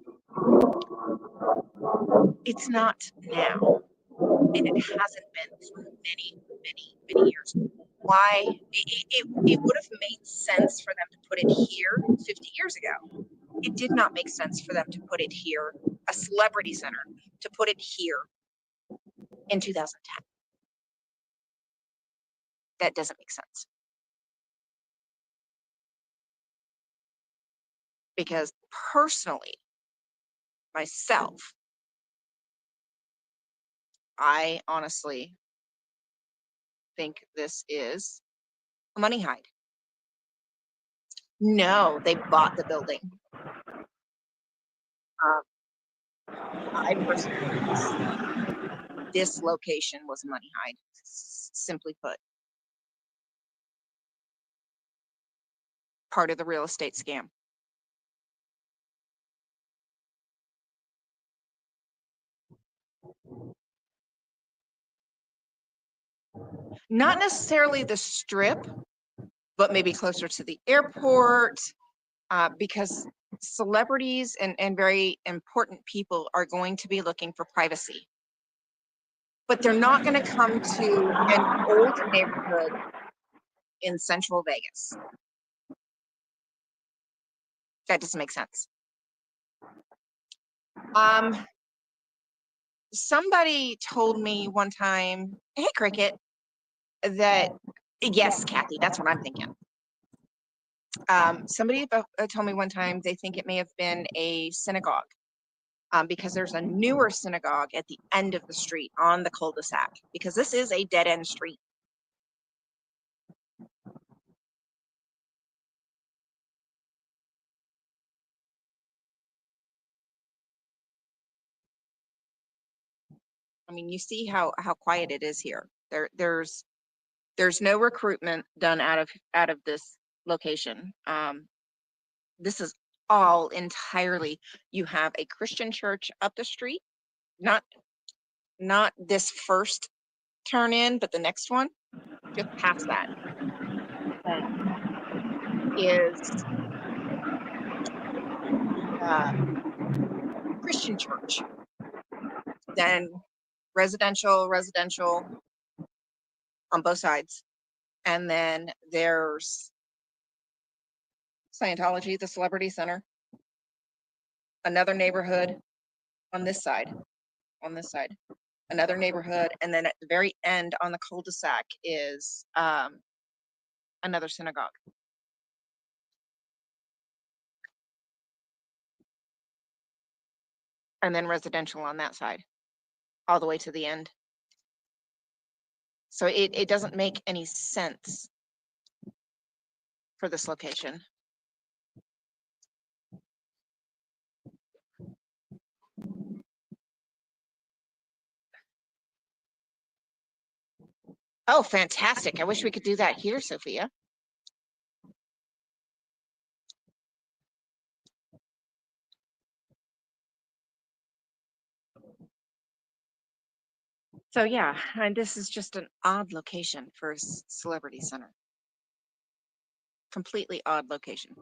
It's not now, and it hasn't been for many, many, many years. Why? It would have made sense for them to put it here 50 years ago. It did not make sense for them to put it here, a celebrity center, to put it here in 2010. That doesn't make sense. Because personally, myself, I honestly think this is a money hide. No, they bought the building. I personally think this location was a money hide, simply put. Part of the real estate scam. Not necessarily the strip, but maybe closer to the airport, because celebrities and very important people are going to be looking for privacy. But they're not going to come to an old neighborhood in central Vegas. That doesn't make sense. Somebody told me one time, hey, Cricket, that, yes, Kathy, that's what I'm thinking. Somebody told me one time they think it may have been a synagogue, because there's a newer synagogue at the end of the street on the cul-de-sac, because this is a dead-end street. I mean, you see how quiet it is here. There's no recruitment done out of this location. This is all entirely, you have a Christian church up the street, not this first turn in, but the next one, just past that, is Christian church. Then residential on both sides. And then there's Scientology, the Celebrity Center, another neighborhood on this side, another neighborhood, and then at the very end on the cul-de-sac is another synagogue. And then residential on that side, all the way to the end. So it doesn't make any sense for this location. Oh, fantastic. I wish we could do that here, Sophia. So yeah, and this is just an odd location for a celebrity center. Completely odd location.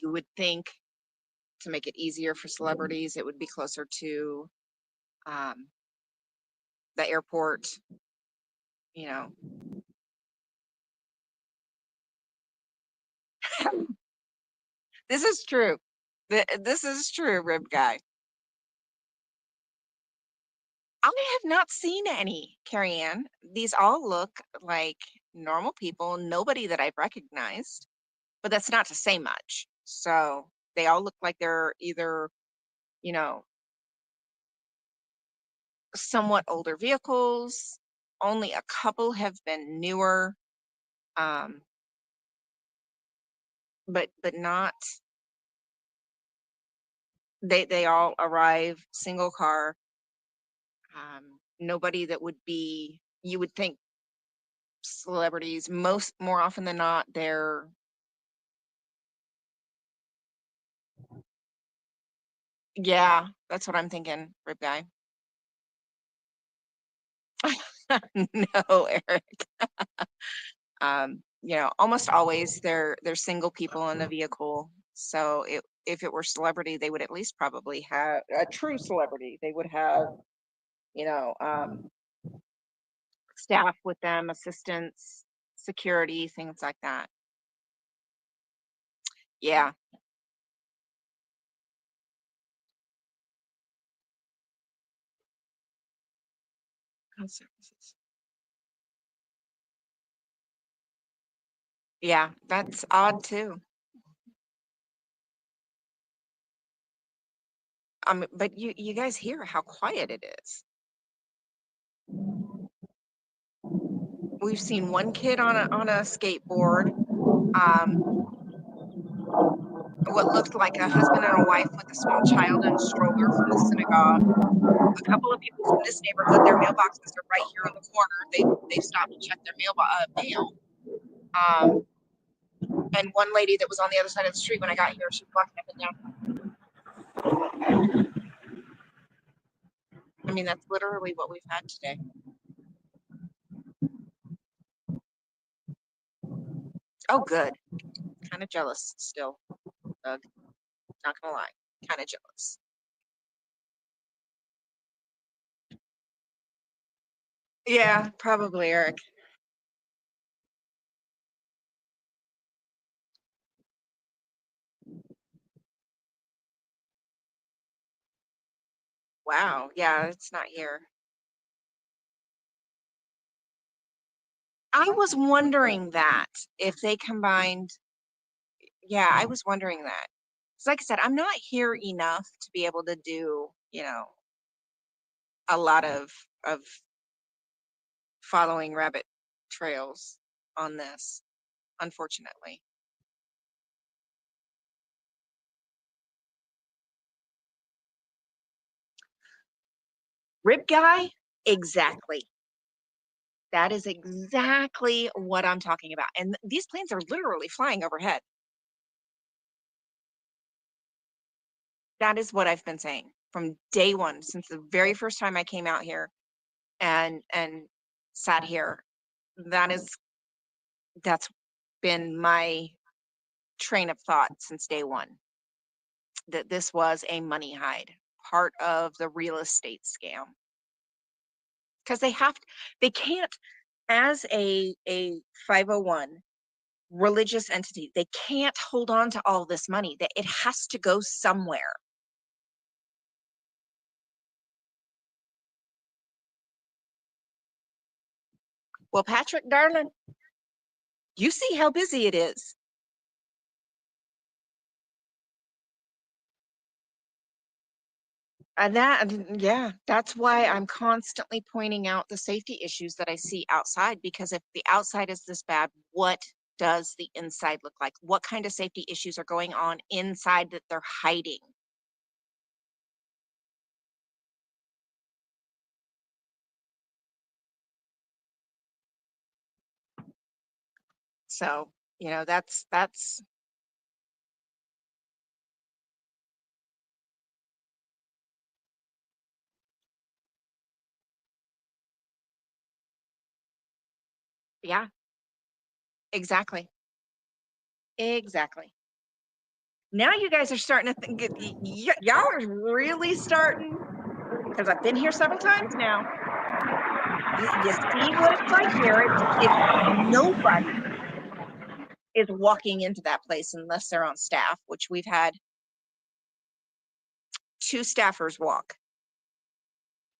You would think, to make it easier for celebrities, it would be closer to the airport, you know. This is true. This is true, Rib Guy. I have not seen any, Carrie Ann. These all look like normal people, nobody that I've recognized, but that's not to say much. So they all look like they're either, somewhat older vehicles. Only a couple have been newer. But not, they all arrive single car. Nobody that would be, you would think celebrities, more often than not, they're, yeah, that's what I'm thinking, Rib Guy. No, Eric. You know, almost always they're single people in the vehicle. So if it were celebrity, they would at least probably have a true celebrity. They would have, you know, staff with them, assistants, security, things like that. Yeah. Health services. Yeah, that's odd too. But you guys hear how quiet it is. We've seen one kid on a skateboard, what looked like a husband and a wife with a small child in a stroller from the synagogue. A couple of people from this neighborhood, their mailboxes are right here in the corner. They stopped to check their mail. And one lady that was on the other side of the street when I got here, she was walking up and down. I mean, that's literally what we've had today. Oh, good. Kind of jealous still, Doug. Not gonna lie, kind of jealous. Yeah, probably, Eric. Wow. Yeah, it's not here. I was wondering that if they combined. Yeah, I was wondering that. It's like I said, I'm not here enough to be able to do, you know, a lot of following rabbit trails on this, unfortunately. Rib Guy? Exactly. That is exactly what I'm talking about. And these planes are literally flying overhead. That is what I've been saying from day one, since the very first time I came out here and sat here. That's been my train of thought since day one, that this was a money hide, part of the real estate scam. Because they can't, as a 501 religious entity, they can't hold on to all this money. That it has to go somewhere. Well, Patrick, darling, you see how busy it is. And yeah, that's why I'm constantly pointing out the safety issues that I see outside, because if the outside is this bad, what does the inside look like? What kind of safety issues are going on inside that they're hiding? So, you know, that's yeah, exactly. Exactly. Now you guys are starting to think, y'all are really starting, because I've been here several times now. You see what it's like here. If nobody is walking into that place unless they're on staff, which we've had 2 staffers walk.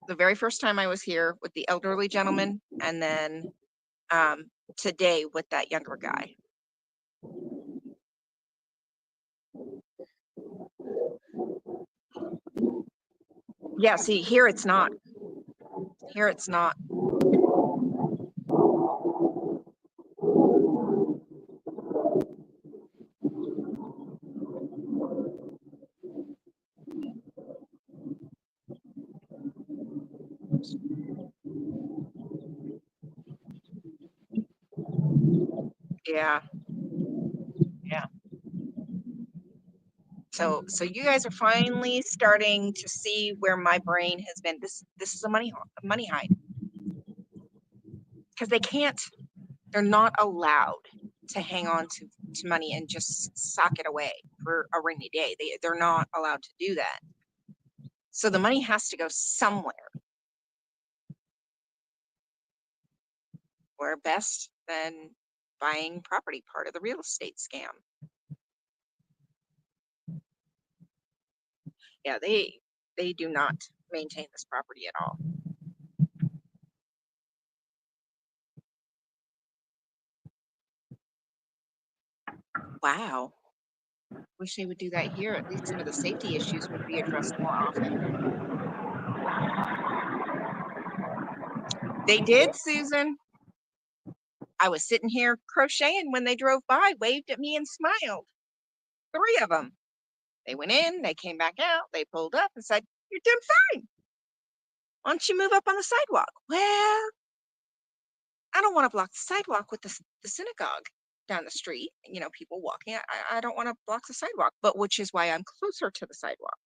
The very first time I was here with the elderly gentleman, and then today with that younger guy. Yeah, see, here it's not. Here it's not. Yeah. Yeah. So you guys are finally starting to see where my brain has been. This is a money hide. Because they're not allowed to hang on to money and just sock it away for a rainy day. They're not allowed to do that. So the money has to go somewhere. Where best than buying property, part of the real estate scam. Yeah, they do not maintain this property at all. Wow. Wish they would do that here. At least some of the safety issues would be addressed more often. They did, Susan. I was sitting here crocheting when they drove by, waved at me and smiled. 3 of them. They went in, they came back out, they pulled up and said, "You're doing fine. Why don't you move up on the sidewalk?" Well, I don't want to block the sidewalk with the synagogue down the street. You know, people walking. I don't want to block the sidewalk, but which is why I'm closer to the sidewalk.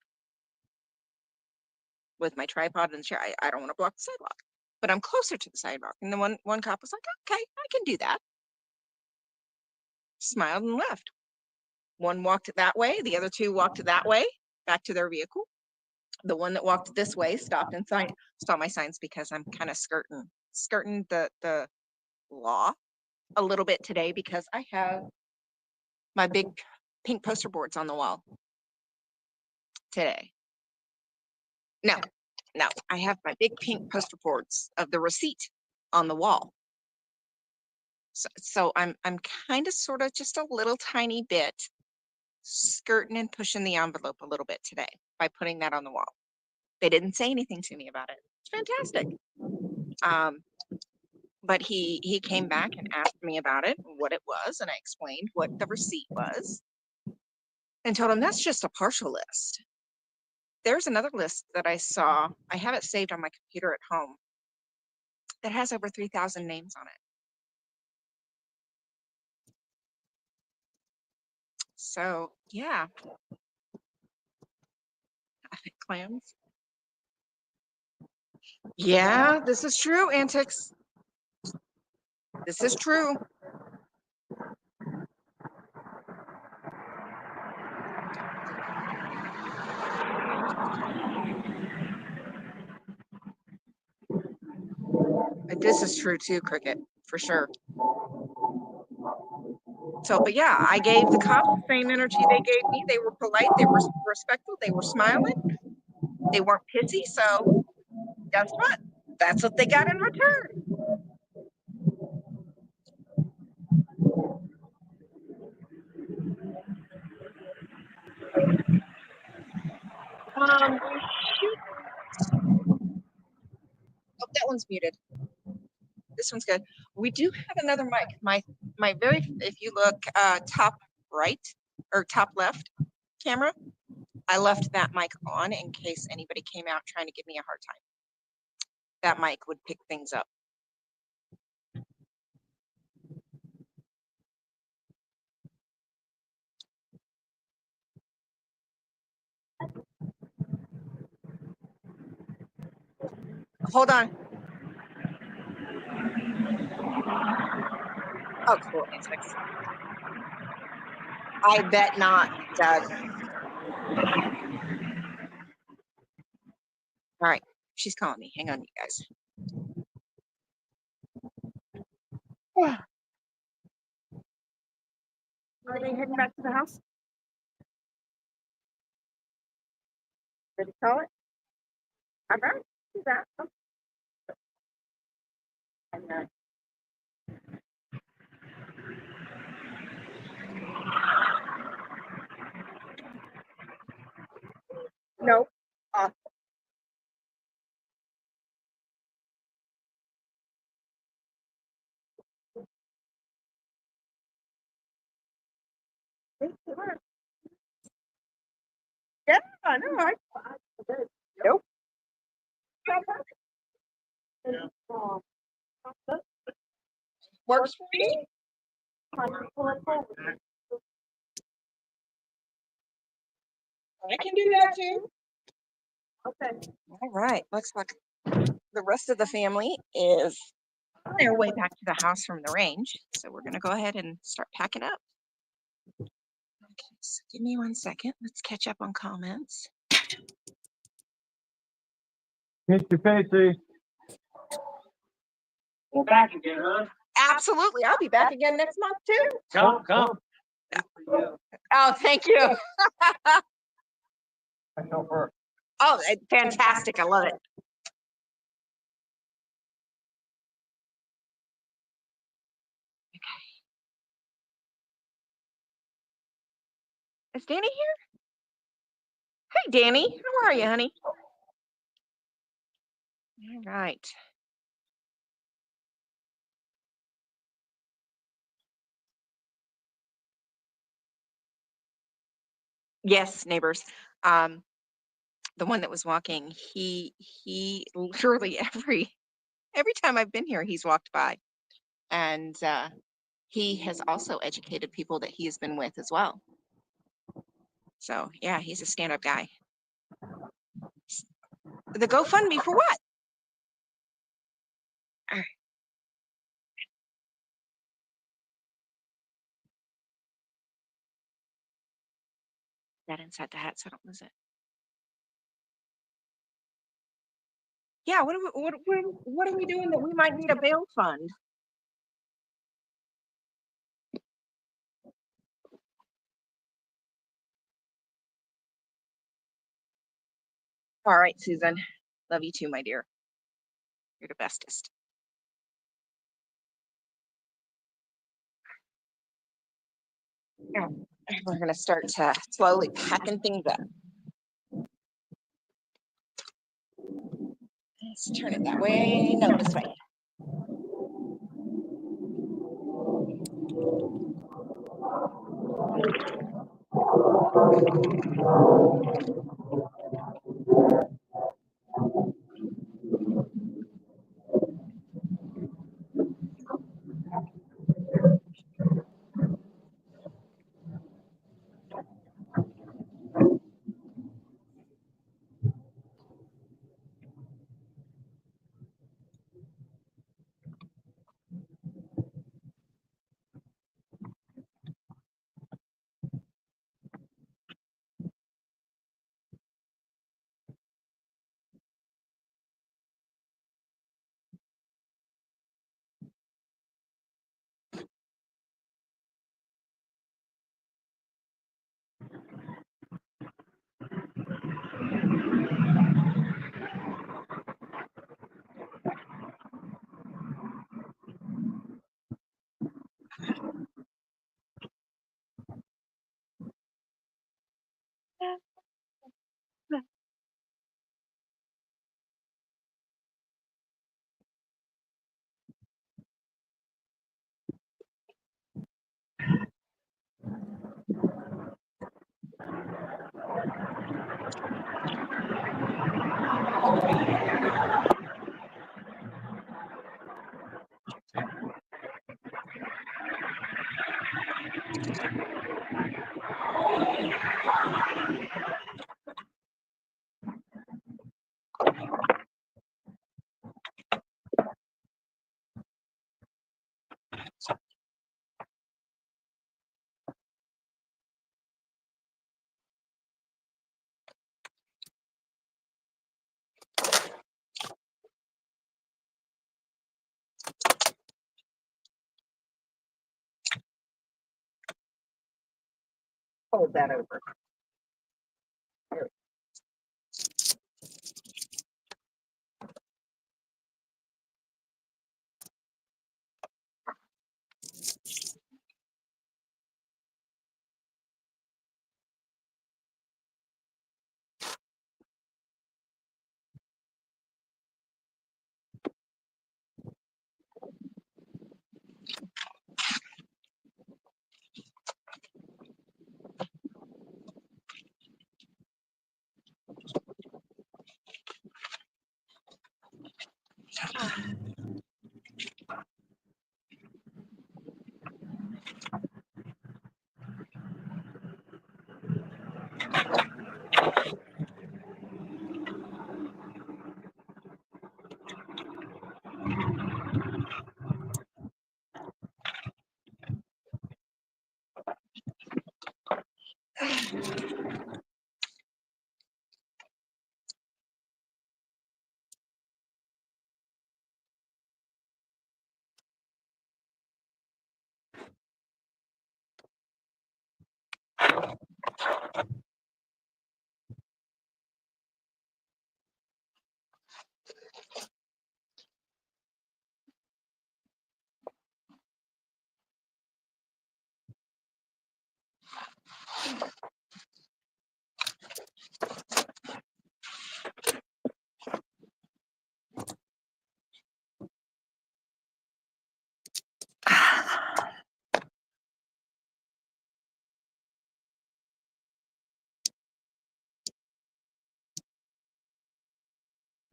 With my tripod and chair, I don't want to block the sidewalk, but I'm closer to the sidewalk. And the one cop was like, "Okay, I can do that." Smiled and left. One walked that way, the other 2 walked that way, back to their vehicle. The one that walked this way stopped and saw my signs because I'm kind of skirting the law a little bit today because I have my big pink poster boards on the wall today. No, I have my big pink poster boards of the receipt on the wall. So I'm kind of sort of just a little tiny bit skirting and pushing the envelope a little bit today by putting that on the wall. They didn't say anything to me about it. It's fantastic. But he came back and asked me about it, what it was, and I explained what the receipt was and told him that's just a partial list. There's another list that I saw. I have it saved on my computer at home that has over 3,000 names on it. So yeah, clams. Yeah, this is true, Antics. This is true. This is true too, Cricket, for sure. So, but yeah, I gave the cops the same energy they gave me. They were polite, they were respectful, they were smiling, they weren't pissy. So, guess what? That's what they got in return. Oh, that one's muted. This one's good. We do have another mic. My very, if you look top right or top left camera, I left that mic on in case anybody came out trying to give me a hard time. That mic would pick things up. Hold on. Oh, cool. Thanks. I bet not, Doug. All right. She's calling me. Hang on, you guys. Are they heading back to the house? Did he call it? All right. Do that. Oh. And, no. Yeah, I know. Nope. Works for me. I can do that too. Okay. All right. Looks like the rest of the family is on their way back to the house from the range. So we're going to go ahead and start packing up. Okay, so give me 1 second. Let's catch up on comments. Mr. Pacey. We're back again, huh? Absolutely. I'll be back again next month too. Come. Oh, thank you. I know her. Oh, fantastic. I love it. Is Danny here? Hey, Danny. How are you, honey? All right. Yes, neighbors. The one that was walking, he literally every time I've been here, he's walked by. And he has also educated people that he has been with as well. So yeah, he's a stand-up guy. The GoFundMe for what? All right. That inside the hat so I don't lose it. Yeah, what are we doing that we might need a bail fund? All right, Susan. Love you too, my dear. You're the bestest. Yeah, we're gonna start slowly packing things up. Let's turn it that way. No, this way. Fold that over.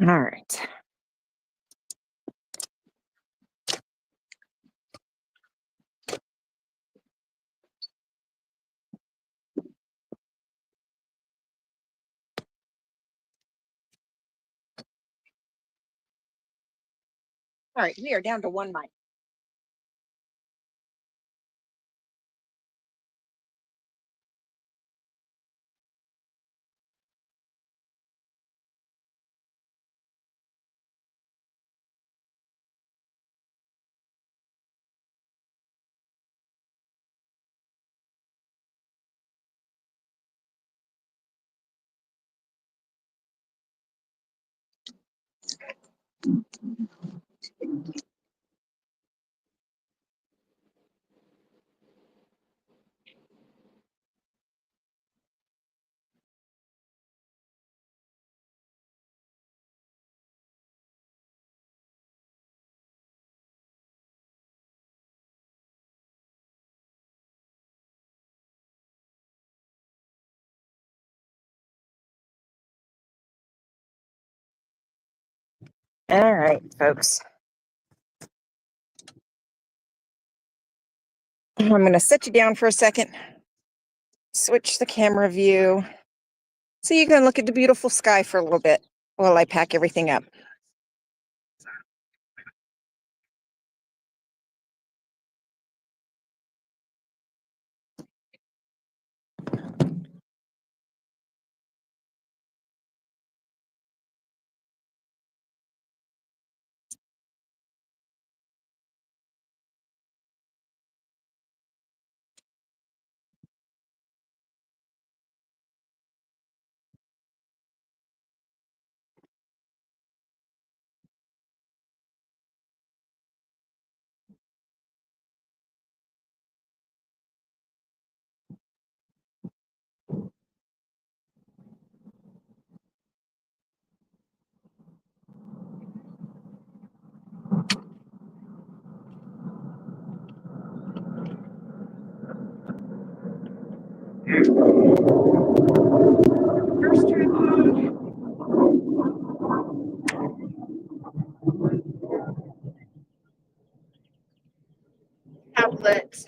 All right. All right, we are down to one mic. All right, folks. I'm going to sit you down for a second, switch the camera view so you can look at the beautiful sky for a little bit while I pack everything up. First tablet.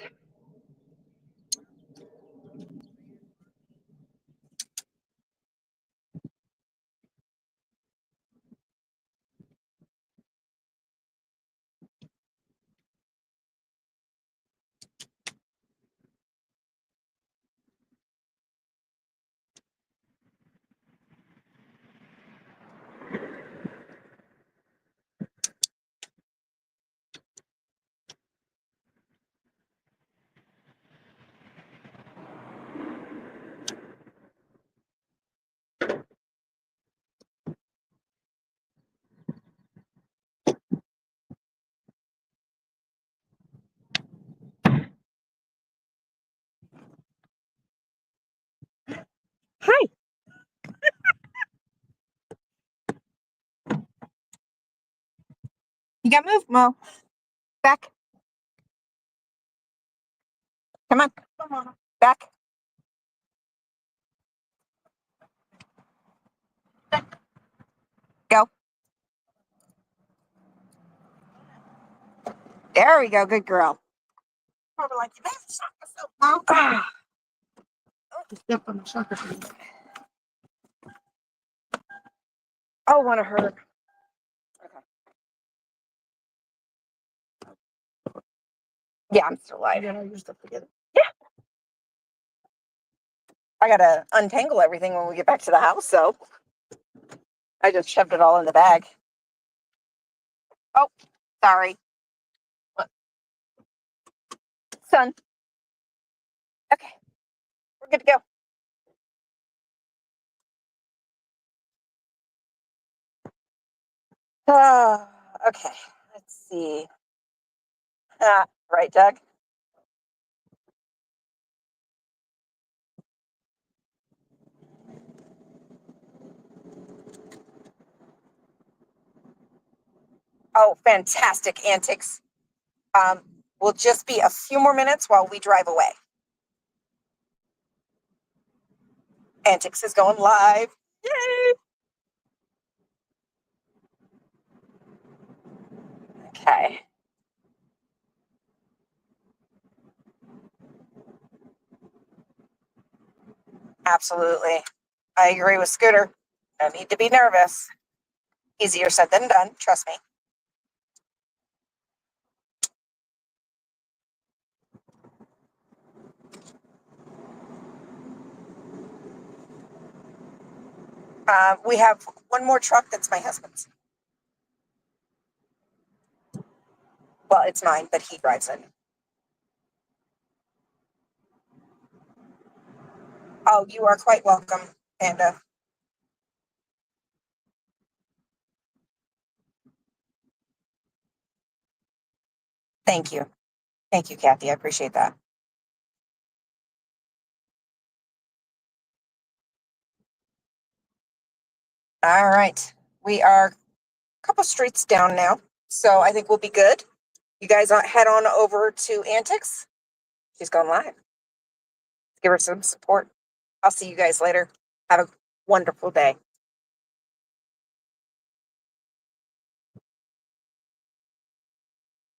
Hi. You got moved, Mo. Back. Come on. Back. Go. There we go. Good girl. Probably like, "That's not so long." Step on the soccer field. Oh, one of her. Okay. Yeah, I'm still You alive. got all your stuff together. I gotta untangle everything when we get back to the house, so I just shoved it all in the bag. Oh, sorry. What? Son. Okay, we're good to go. Okay, let's see. Right, Doug? Oh, fantastic antics. Will just be a few more minutes while we drive away. Antics is going live. Yay! Okay. Absolutely. I agree with Scooter. No need to be nervous. Easier said than done, trust me. We have one more truck that's my husband's. Well, it's mine, but he drives it. Oh, you are quite welcome, Panda. Thank you. Thank you, Kathy. I appreciate that. All right. We are a couple streets down now, so I think we'll be good. You guys head on over to Antics. She's going live. Give her some support. I'll see you guys later. Have a wonderful day.